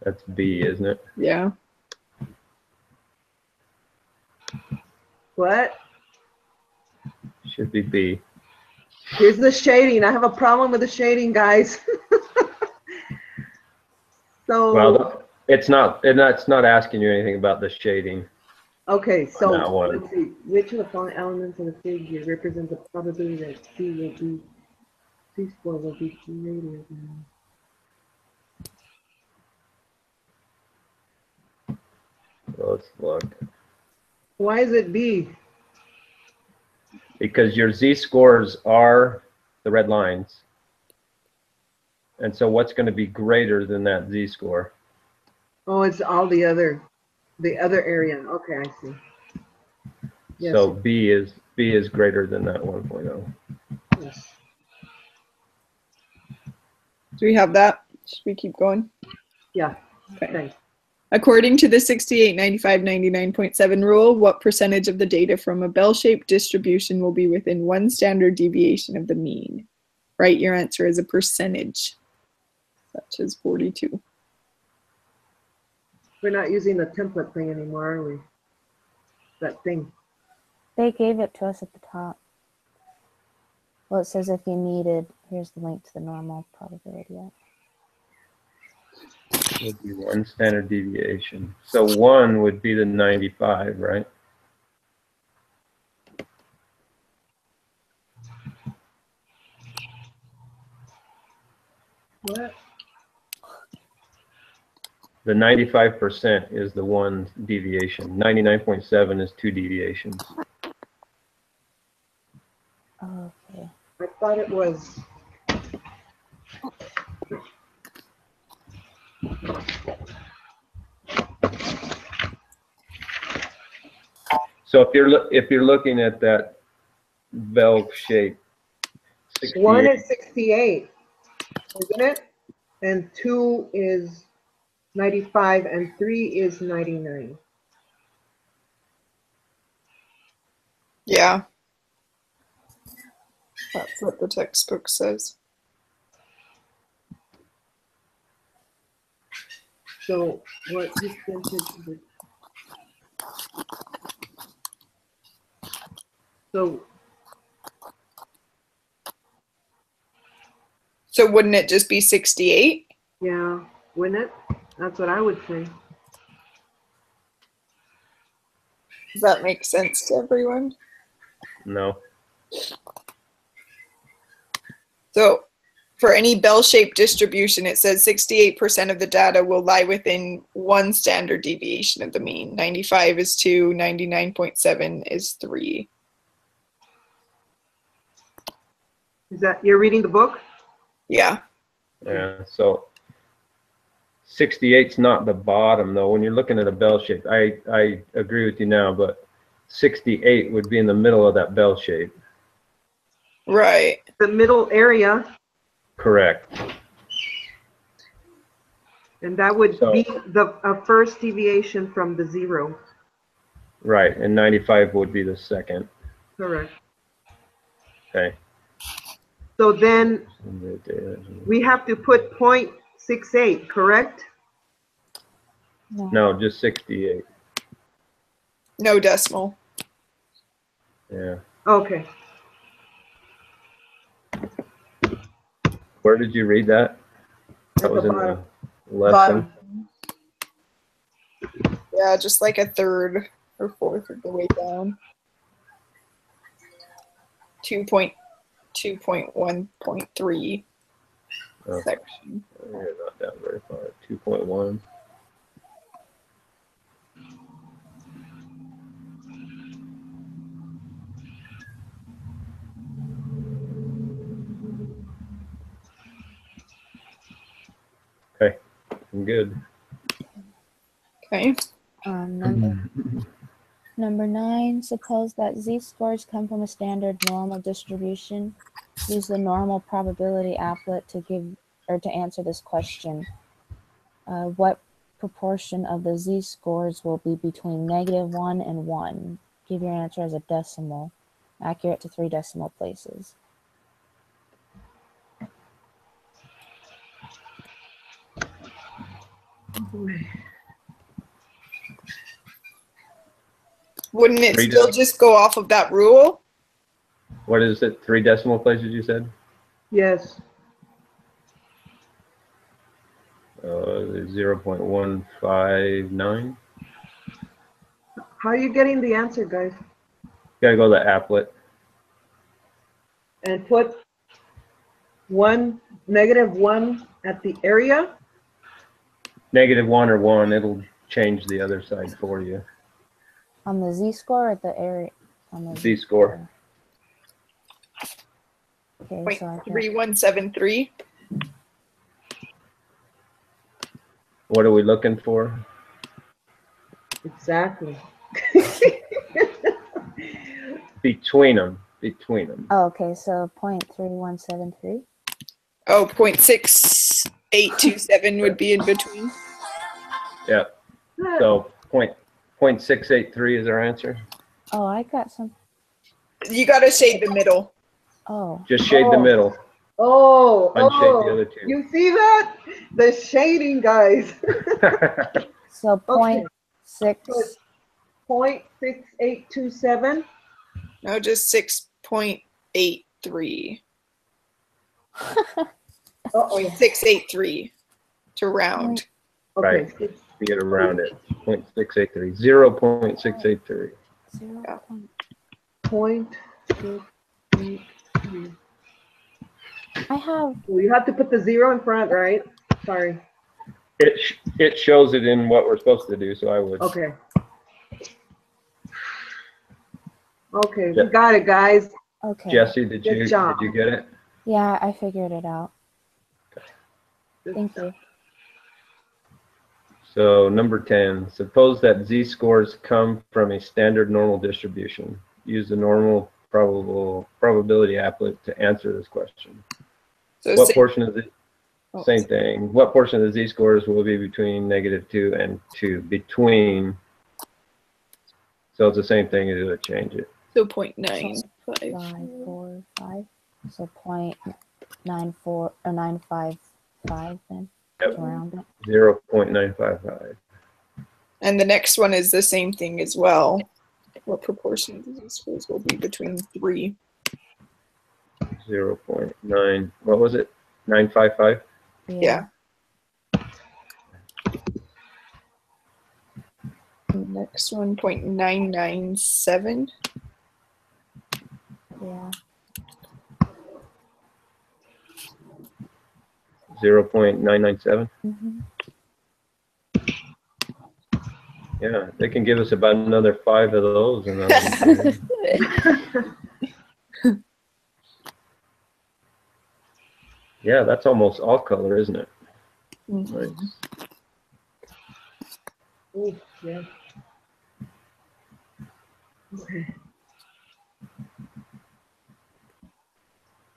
That's B, isn't it? Yeah. What? Should be B. Here's the shading. I have a problem with the shading, guys. So, Well, it's not asking you anything about the shading. okay, so That one. let's see. Which of the following elements of the figure represents the probability that z-score will be greater than? Let's look. Why is it B? Because your z-scores are the red lines. And so what's going to be greater than that z-score? Oh, it's all the other area. Okay, I see. Yes. So B is greater than that 1.0. Yes. Do we have that? Should we keep going? Yeah. Okay. Thanks. According to the 68, 95, 99.7 rule, what percentage of the data from a bell-shaped distribution will be within 1 standard deviation of the mean? Write your answer as a percentage, such as 42. We're not using the template thing anymore, are we? That thing. They gave it to us at the top. Well, it says if you needed, here's the link to the normal probability. Would be 1 standard deviation. So 1 would be the 95, right? What? The 95% is the 1 deviation. 99.7 is 2 deviations. Okay. I thought it was. So if you're looking at that bell shape, 1 68, is 68, isn't it? And 2 is 95, and 3 is 99. Yeah. That's what the textbook says. So what percentage is it? So wouldn't it just be 68? Yeah, wouldn't it? That's what I would say. Does that make sense to everyone? no. So for any bell-shaped distribution, it says 68% of the data will lie within 1 standard deviation of the mean. 95 is 2, 99.7 is 3. Is that, you're reading the book? Yeah. Yeah, so 68's not the bottom though. When you're looking at a bell shape, I agree with you now, but 68 would be in the middle of that bell shape. Right. The middle area, Correct. and that would So- be the first deviation from the 0. Right, and 95 would be the second. Correct. Okay. So then we have to put 0.68, correct? No, just 68. No decimal. Yeah. Okay. Where did you read that? That At was the in bottom. the lesson. Yeah, just like a third or fourth of the way down. 2.1.3 Oh, section. you're not down very far. 2.1. Okay, I'm good. Okay. Number 9, suppose that z-scores come from a standard normal distribution. Use the normal probability applet to give to answer this question, what proportion of the z-scores will be between -1 and 1? Give your answer as a decimal, accurate to 3 decimal places. Wouldn't it Three still just go off of that rule? What is it? 3 decimal places you said? Yes. 0.159. How are you getting the answer, guys? Gotta go to the applet. And put -1 at the area. -1 or 1, it'll change the other side for you. On the z-score or the area? On the Z-score. Okay, so I got 0.3173. What are we looking for? Exactly. Between them. Oh, okay, so 0.3173. Oh, 0.6827 would be in between. Yeah. So 0.683 is our answer. Oh, I got some. You got to shade the middle. Oh, Just shade the middle. Unshade the other two. You see that? The shading, guys. so Okay. 0.6. 0.6827. No, just 6.83. Uh-oh. 683 to round. Okay. Right. You get around it. 0.683. 0.683. 0. 0.683. I have. Well, you have to put the 0 in front, right? Sorry. It shows it in what we're supposed to do, so I would. Okay. Okay, we got it, guys. Okay. Jesse, did you get it? Yeah, I figured it out. Good Thank stuff. you. So number 10, suppose that z-scores come from a standard normal distribution. Use the normal probability applet to answer this question. So What same- portion of the oh, same thing? What portion of the z-scores will be between -2 and 2? Between. So it's the same thing. You would change it. So 0.95. 545. So 0.94 or 955 then. Yep. Around it. 0.955. And the next one is the same thing as well. What proportion of these scores will be between 3? 0.9. What was it? 955. Yeah. Next one, 0.997. Yeah. 0.997. Mm-hmm. Yeah, they can give us about another 5 of those, and yeah, that's almost all color, isn't it? Mhm. Nice. Oh, yeah. Okay.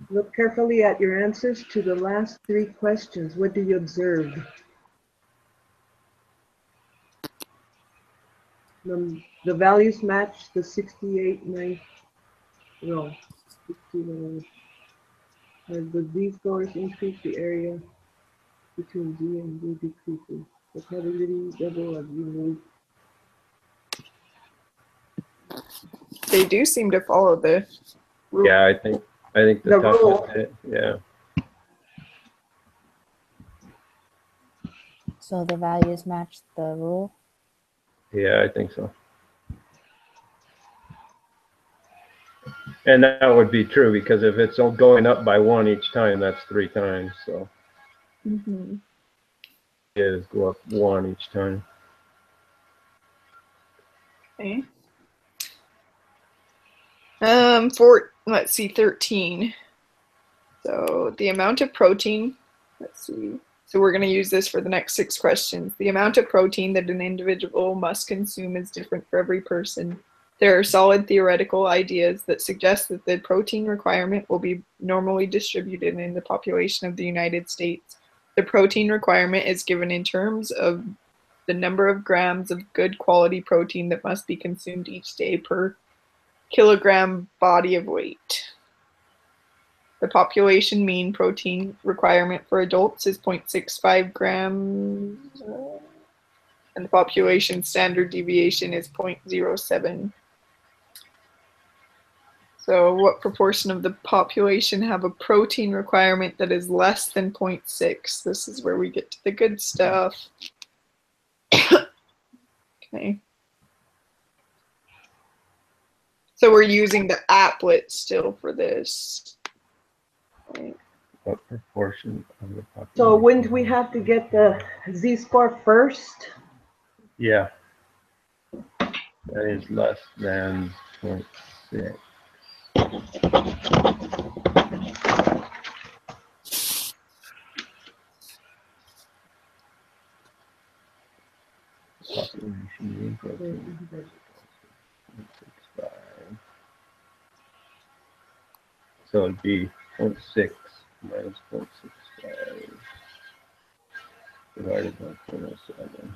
Look carefully at your answers to the last 3 questions. What do you observe? The values match the 69. No, 69. As the z-scores increase, the area between z and d decreases. The probability level of you move. They do seem to follow the rule. Yeah, I think the The top rule. one did. Yeah. So the values match the rule. Yeah, I think so. And that would be true, because if it's going up by 1 each time, that's 3 times. So Mm-hmm. it is go up 1 each time. Okay. Let's see, 13. So the amount of protein, let's see. So we're going to use this for the next 6 questions. The amount of protein that an individual must consume is different for every person. There are solid theoretical ideas that suggest that the protein requirement will be normally distributed in the population of the United States. The protein requirement is given in terms of the number of grams of good quality protein that must be consumed each day per kilogram body of weight. The population mean protein requirement for adults is 0.65 grams, and the population standard deviation is 0.07. So what proportion of the population have a protein requirement that is less than 0.6? This is where we get to the good stuff. Okay. So we're using the applet still for this. Right. What proportion of the population? So wouldn't we have to get the z-score first? Yeah. That is less than 0.6. Population mean protein. 0.65. So it'd be 0.6 minus 0.65 divided by 0.07.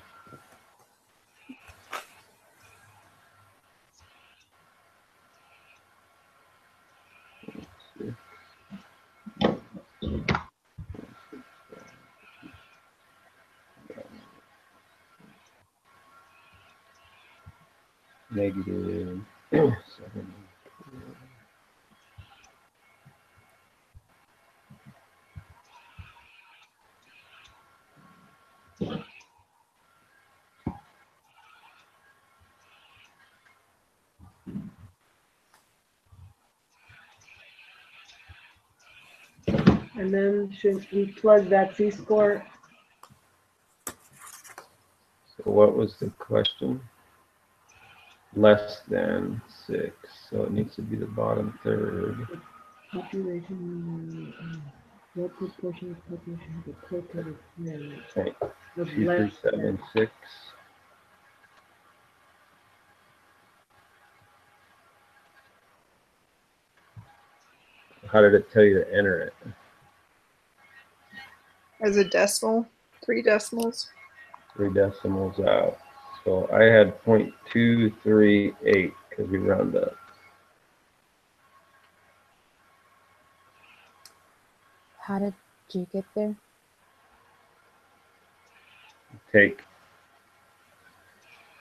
Negative 7. And then should we plug that z-score? So what was the question? Less than 6. So it needs to be the bottom third. Population, what proportion of population has a protein requirement Right. of 2, less 3, 7, 6. How did it tell you to enter it? As a decimal, 3 decimals. 3 decimals out. So I had 0.238 because we round up. How did you get there? Take,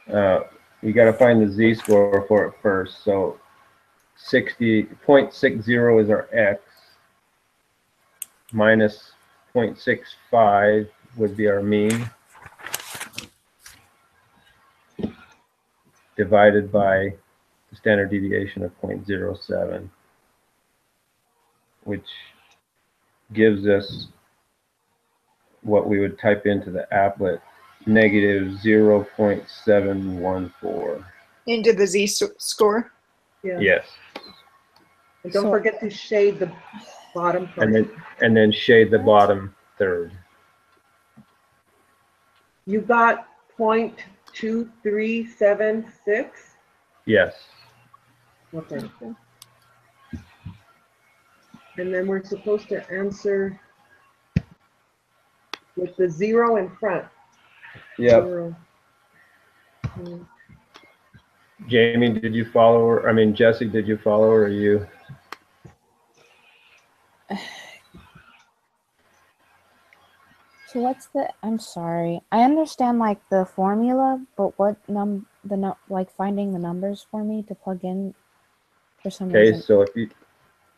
you got to find the z-score for it first. So 0.60 is our x, minus 0.65 would be our mean, divided by the standard deviation of 0.07, which gives us what we would type into the applet, negative 0.714. Into the z-score. Yeah. Yes. And don't forget to shade the bottom part. And then shade the bottom third. You got 0.2376? Yes. Okay. And then we're supposed to answer with the 0 in front. Yep. 0. Jamie, did you follow her? I mean, Jesse, did you follow her, or you? So what's the, I'm sorry. I understand like the formula, but what like finding the numbers for me to plug in for some reason. Okay, so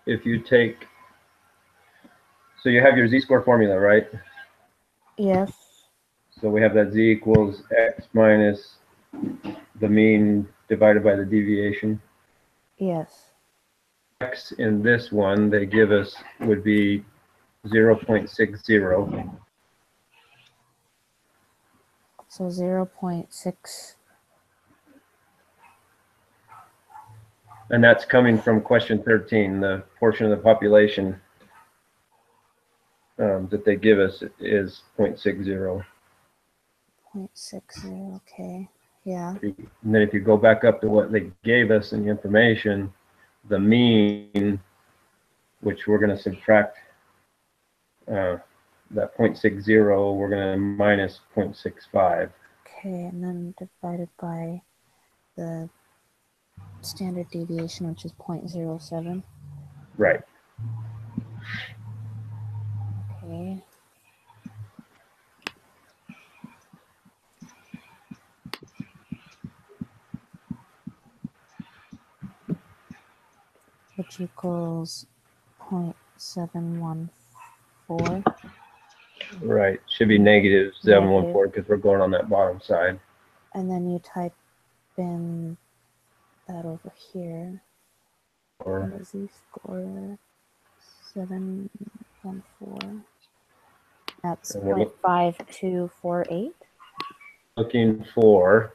if you take, so you have your z-score formula, right? Yes. So we have that z equals x minus the mean divided by the deviation. Yes. X in this one they give us would be 0.60. So 0.6. And that's coming from question 13. The portion of the population that they give us is 0.60. 0.60, okay. Yeah. And then if you go back up to what they gave us in the information, the mean, which we're going to subtract that 0.60, we're going to minus 0.65. Okay, and then divided by the standard deviation, which is 0.07. Right. Okay. Which equals 0.714. Right. Should be negative 714 Negative. because we're going on that bottom side. And then you type in that over here. Or And the z-score 714. That's And we're 0.5248. looking for,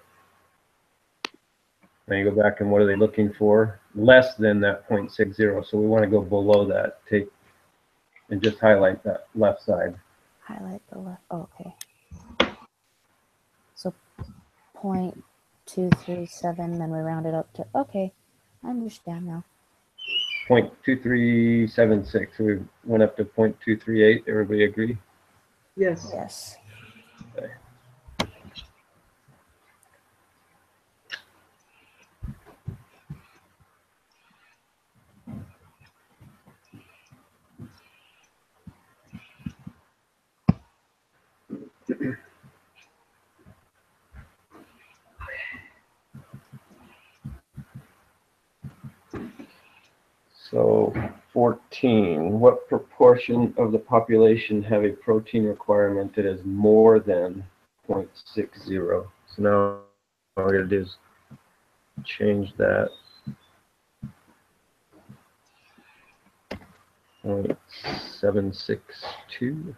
now you go back and what are they looking for? Less than that 0.60. So we want to go below that. Take and just highlight that left side. Highlight the left. Oh, okay. So 0.237, then we round it up to, okay, I understand now. 0.2376. So we went up to 0.238. Everybody agree? Yes. Yes. Okay. So 14, what proportion of the population have a protein requirement that is more than 0.60? So now all we gotta do is change that. 0.762.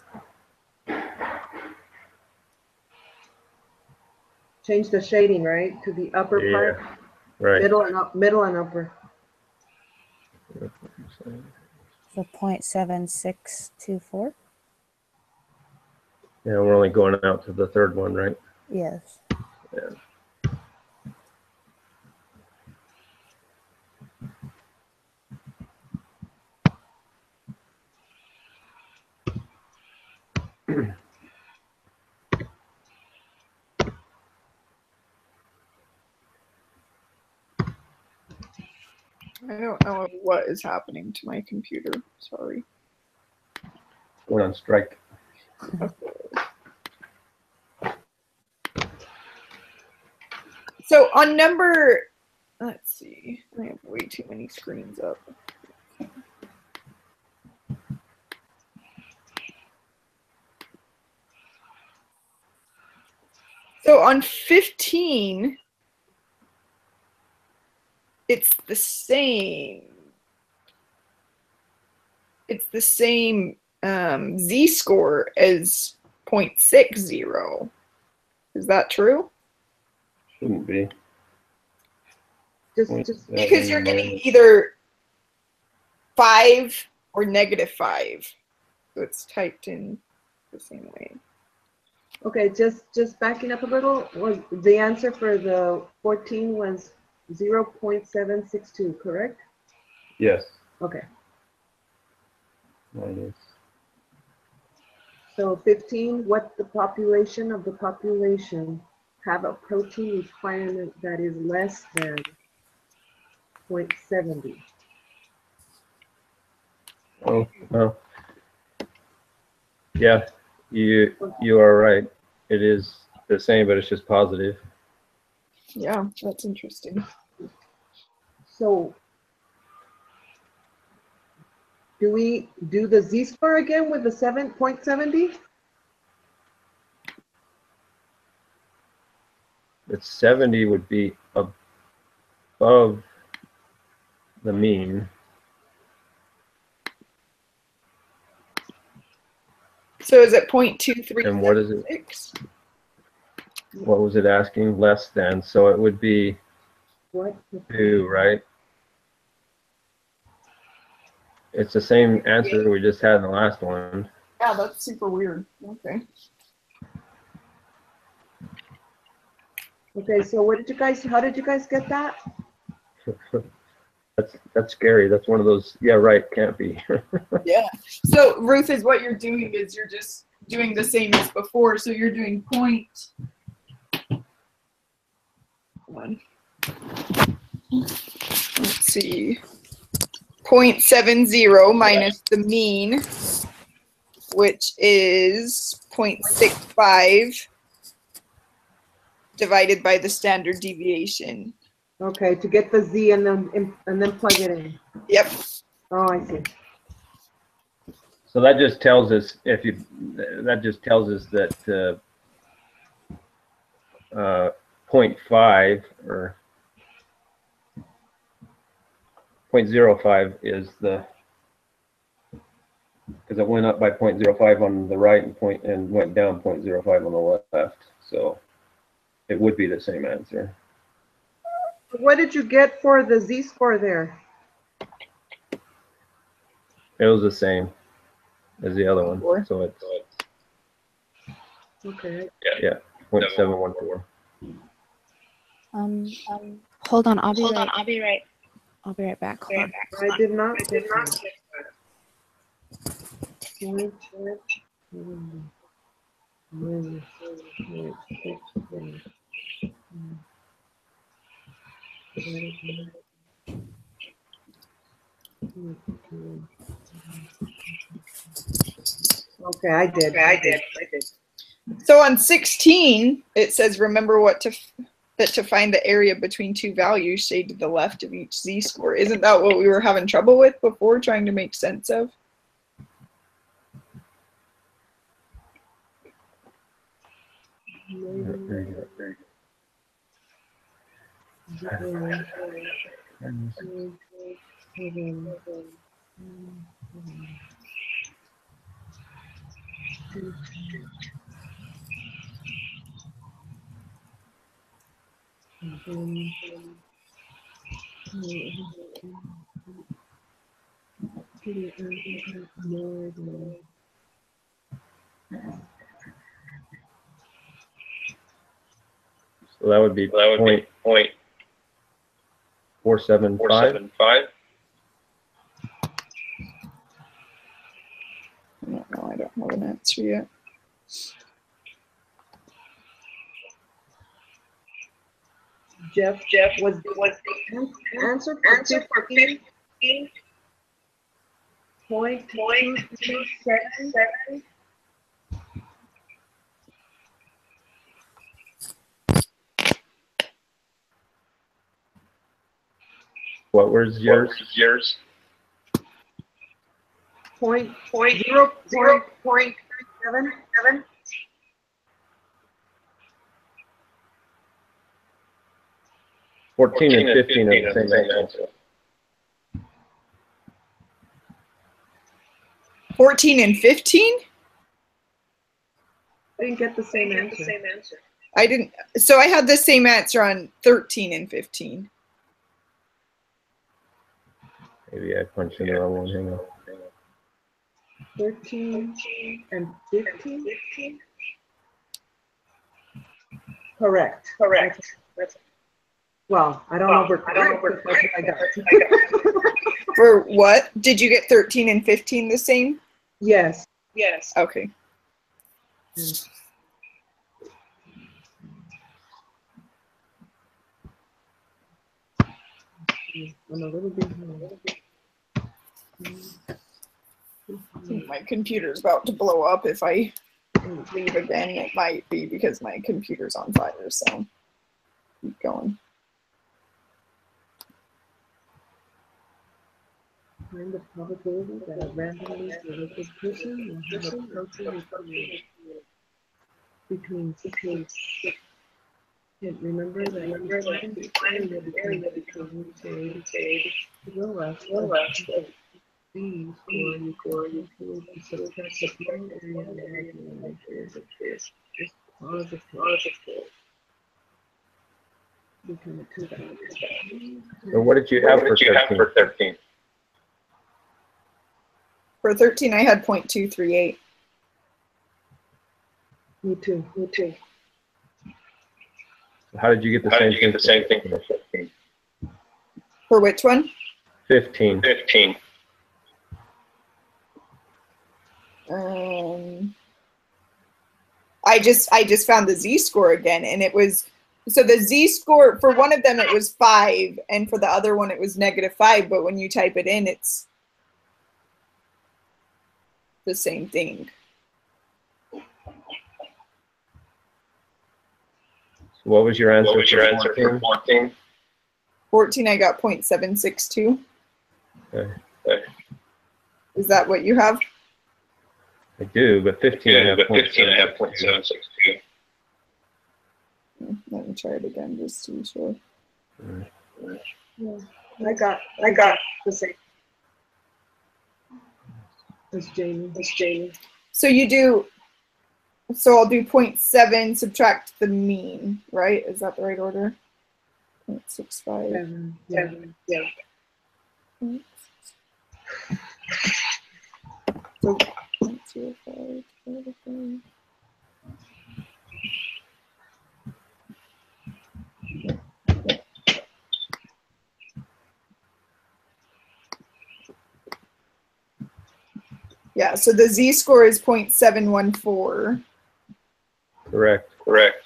Change the shading, right, to the upper part, Right. middle and upper. So 0.7624? Yeah, we're only going out to the third one, right? Yes. Yeah. I don't know what is happening to my computer. Sorry. Going on strike. So on number, let's see, I have way too many screens up. So on 15, it's the same. It's the same z-score as 0.60. Is that true? Shouldn't be. Just Because you're getting either 5 or -5. So it's typed in the same way. okay. Just backing up a little. Was the answer for the 14 was 0.762, correct? Yes. Okay. Minus. So 15, what the population of the population have a protein requirement that is less than 0.70? Oh, well. Yeah, you are right. It is the same, but it's just positive. Yeah, that's interesting. So do we do the z-score again with the 7.70? But 70 would be above the mean. So is it 0.23? And what is it? What was it asking? Less than. So it would be What? 2, right? It's the same answer we just had in the last one. Yeah, that's super weird. Okay. Okay, so what did you guys, how did you guys get that? A That's scary. That's one of those, yeah, right, can't be. Yeah. So Ruth, is what you're doing is you're just doing the same as before. So you're doing point. One. Let's see. 0.70 minus the mean, which is 0.65 divided by the standard deviation. Okay, to get the Z and then plug it in. Yep. Oh, I see. So that just tells us that 0.5 or 0.05 is the, because it went up by 0.05 on the right and went down 0.05 on the left. So it would be the same answer. What did you get for the Z-score there? It was the same as the other one. So it's Okay. yeah, 0.714. Hold on, I'll be right. I'll be right back. Hold on. I did not get that. Okay, I did. So on 16, it says remember to find the area between two values, shade to the left of each z-score. Isn't that what we were having trouble with before, trying to make sense of? So that would be 0.475. I don't know. I don't have an answer yet. Jeff was the answer for 15? 0.237? What was yours? 0.037? 14 and 15 are the same answer. 14 and 15? I didn't get the same answer. I didn't. So I had the same answer on 13 and 15. Maybe I punched in the wrong one. Hang on. 13 and 15? Correct. Well, I don't know if I got. For what? Did you get 13 and 15 the same? Yes. Okay. I'm a little bit. I think my computer's about to blow up. If I leave again, it might be because my computer's on fire. So keep going. Find the probability that a randomly selected person will have a protein between 6. Remember that you find the area between to the left of B score, you calculate the subtract the final area and just positive between the two values. So what did you have for 13? For 13, I had 0.238. Me too. How did you get the same thing for 15? For which one? 15. 15. I just found the z-score again, and it was, so the z-score for one of them it was 5, and for the other one it was -5. But when you type it in, it's the same thing. So what was your answer? What was your for answer 14? for 14? 14, I got 0.762. Okay. Is that what you have? I do, but 15 I have But 15 I have 0.762. 0.762. Let me try it again just to be sure. Yeah. I got the same as Jamie. So you do, so I'll do 0.7 subtract the mean, right? Is that the right order? 0.65. Yeah. So 0.05. Yeah, so the z-score is 0.714. Correct. Correct.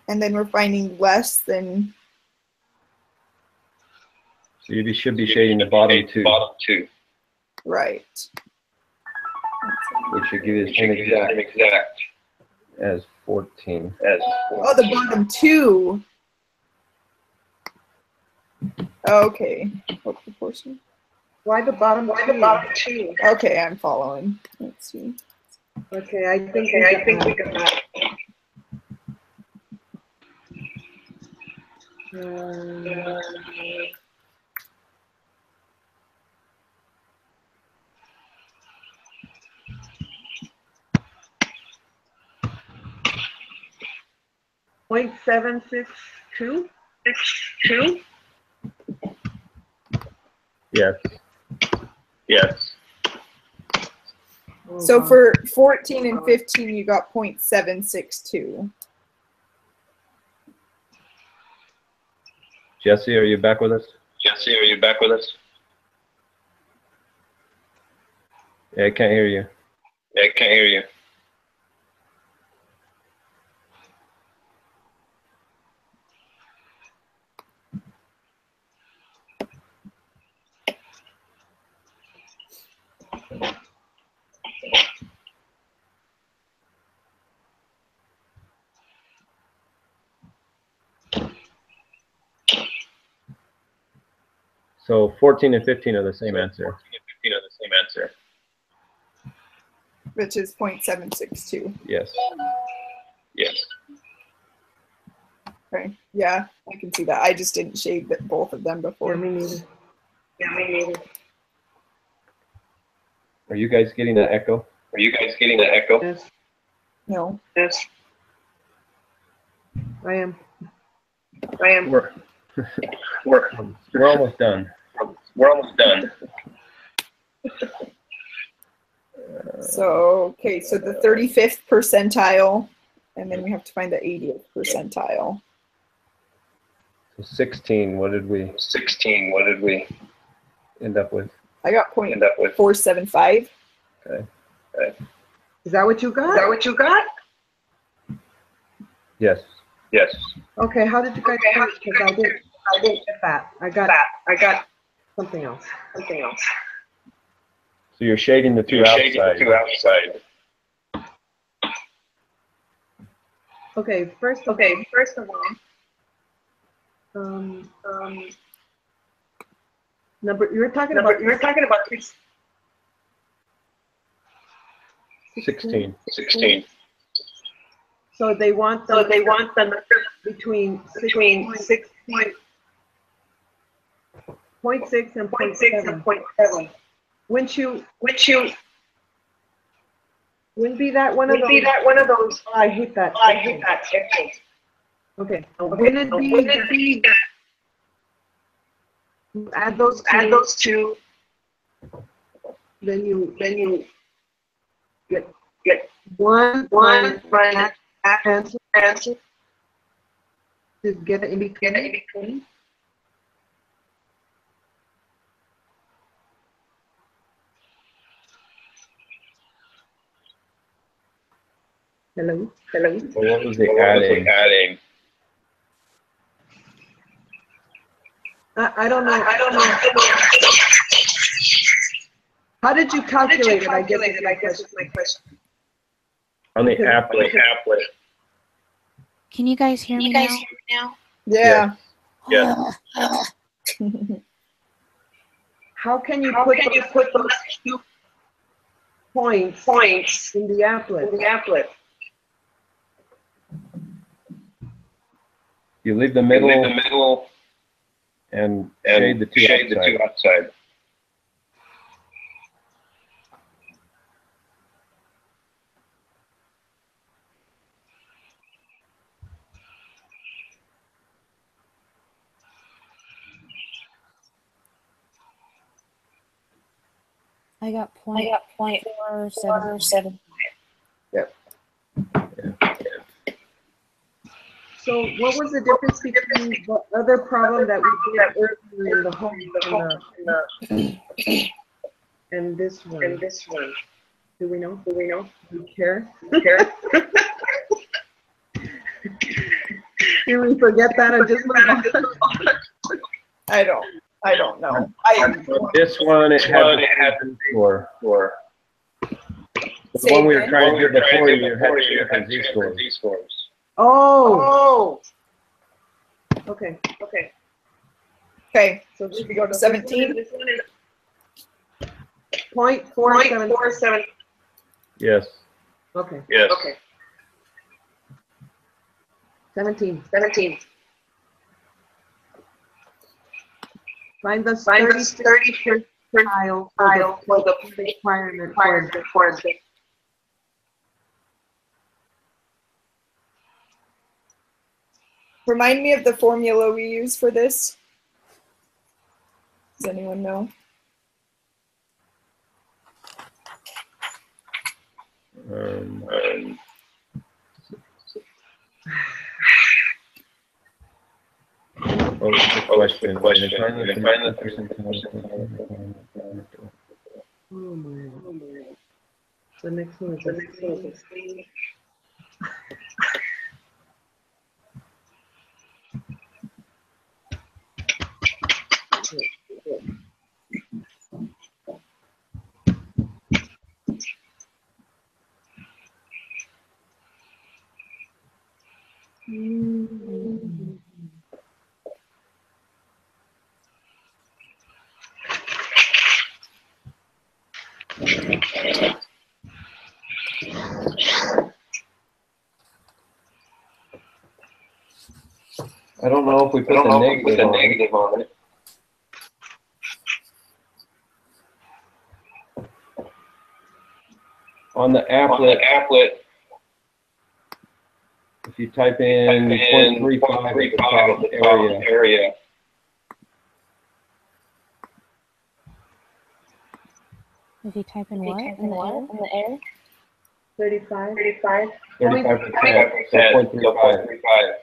And then we're finding less than, So you should be shading the bottom two, Bottom 2. right. which should give you the Which same should give you the same exact exact as 14. as Oh, the bottom 2. Okay. What proportion? Why the bottom two? Okay, I'm following. Let's see. Okay, I think we got that. Uh, 0.762? 2? Yes. yes. Oh, So God. for 14 and 15, you got 0.762. Jesse, are you back with us? Jesse, are you back with us? Yeah, I can't hear you. Yeah, I can't hear you. So 14 and 15 are the same answer. 14 and 15 are the same answer. Which is 0.762. Yes. Yes. Okay. Yeah, I can see that. I just didn't shade both of them Yeah, before. me neither. Are you guys getting that echo? Are you guys getting the echo? Yes, No. Yes. I am. We're We're almost done. we're almost done. So, okay, so the 35th percentile, and then we have to find the 80th percentile. So 16, what did we 16. What did we end up with? I got end up with? 0.475. Okay. Is that what you got? Is that what you got? Yes. Yes. Okay, how did you guys do it? Because I didn't get that. I got something else. So you're shading the two You're shading outside. the 2 outside. Okay, first of all, number you're talking about 16. 16. So they want them between 6.6 and 0.7. Wouldn't be that one of those? Oh, I hate that. Okay. Wouldn't it be that you add those two, then you get one answer, To get it in between. Hello? Well, what was the adding? I don't know. How did you calculate it? I guess is my question. On the applet. Can you guys hear me now? Yeah. Yes. How can you put those 2 points in the applet? You leave the middle and shade the two outside. I got point 477. Yep. So what was the difference between the other problem that we did earlier in the home and this one? Do we know? Do you care? Did we forget that and just move on? I don't know. This one, it had for the one we were trying to do before you had different Z-scores. Oh. Okay. Okay, so should we go to 17? Point 477. Yes. Okay. Yes. 17. Find the 30 tile for the requirement for the Remind me of the formula we use for this. Does anyone know? What was the question? Oh my. The next one is I don't know if we put the negative on it. On the applet, if you type in 0.35 at the top area. If you type in what in the air? 35. 35%, so 0.35.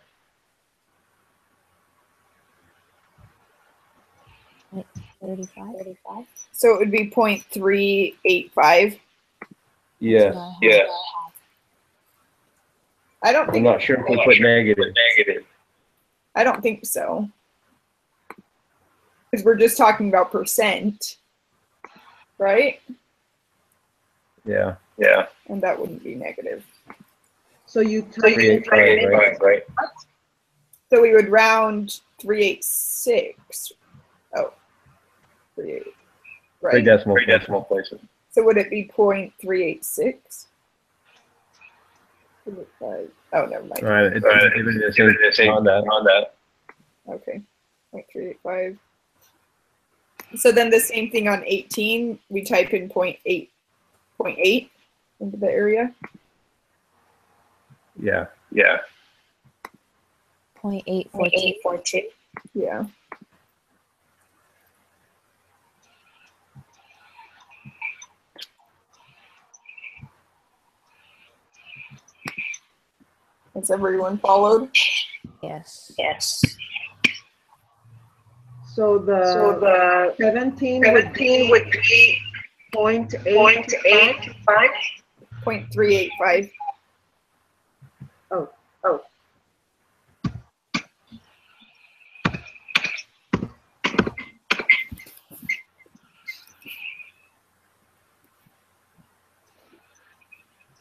Wait, 35? So it would be 0.385. Yes. I don't I'm think. not sure if we put negative. I don't think so. Because we're just talking about percent, right? Yeah. And that wouldn't be negative. So you type in 385, right? So we would round 386. Oh, 38. Right. Three decimal places. So would it be 0.386? Oh, never mind. All right, it's the same on that. Okay, 0.385. So then the same thing on 18, we type in 0.8 into the area. Yeah. 0.842. Yeah. Has everyone followed? Yes. Yes. So the 17 would be 0.825. 0.385. Oh,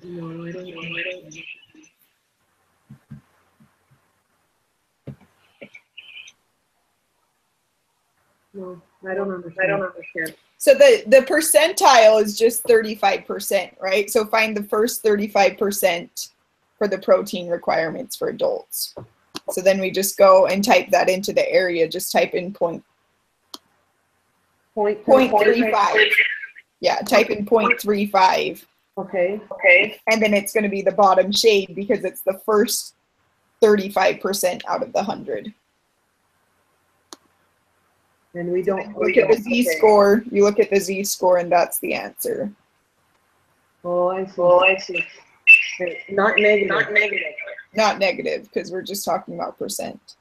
no, I don't know. No, I don't understand. So the percentile is just 35%, right? So find the first 35% for the protein requirements for adults. So then we just go and type that into the area. Just type in 0.35. Yeah, type in 0.35. Okay. And then it's going to be the bottom shade because it's the first 35% out of the 100. And we don't Look at the z-score. You look at the z-score, and that's the answer. Oh, I see. Not negative. Not negative, because we're just talking about percent.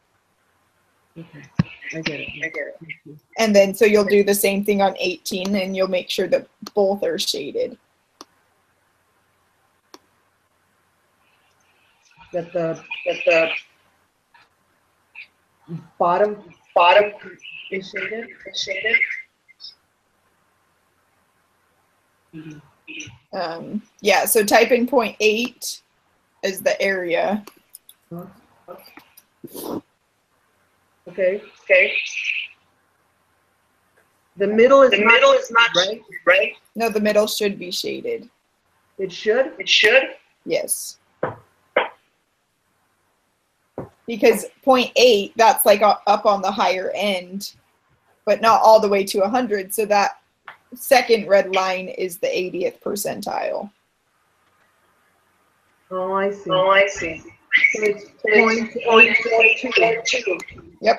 Okay, I get it. And then so you'll do the same thing on 18, and you'll make sure that both are shaded. That the bottom is shaded. Yeah, so type in 0.8 as the area. Okay. The middle is not right. No, the middle should be shaded. It should. Yes. Because 0.8, that's like up on the higher end, but not all the way to 100. So that second red line is the 80th percentile. Oh, I see. So it's 0.842. Yep.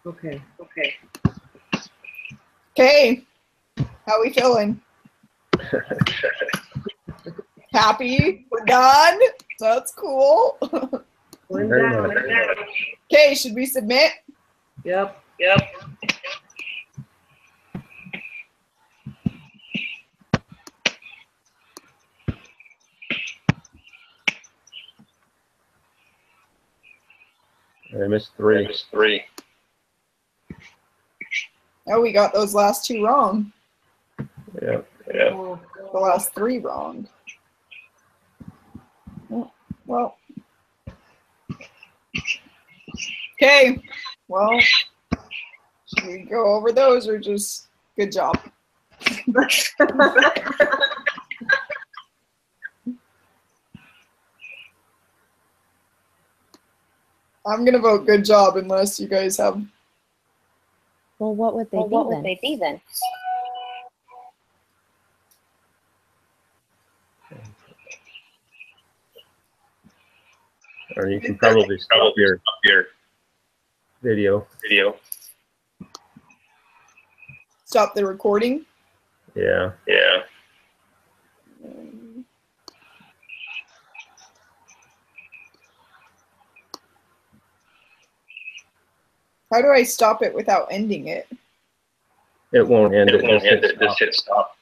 Okay. Okay. How we feeling? Happy? We're done? That's cool. One Very down. nice. Okay, should we submit? Yep. I missed three. Oh, we got those last two wrong. Yeah. Oh, The last three wrong. Well. Okay. Well, should we go over those or just good job? I'm going to vote good job unless you guys have. Well, what would they be then? Or you can probably stop your video. Stop the recording. Yeah. How do I stop it without ending it? It won't end. It won't end it. Just hit stop.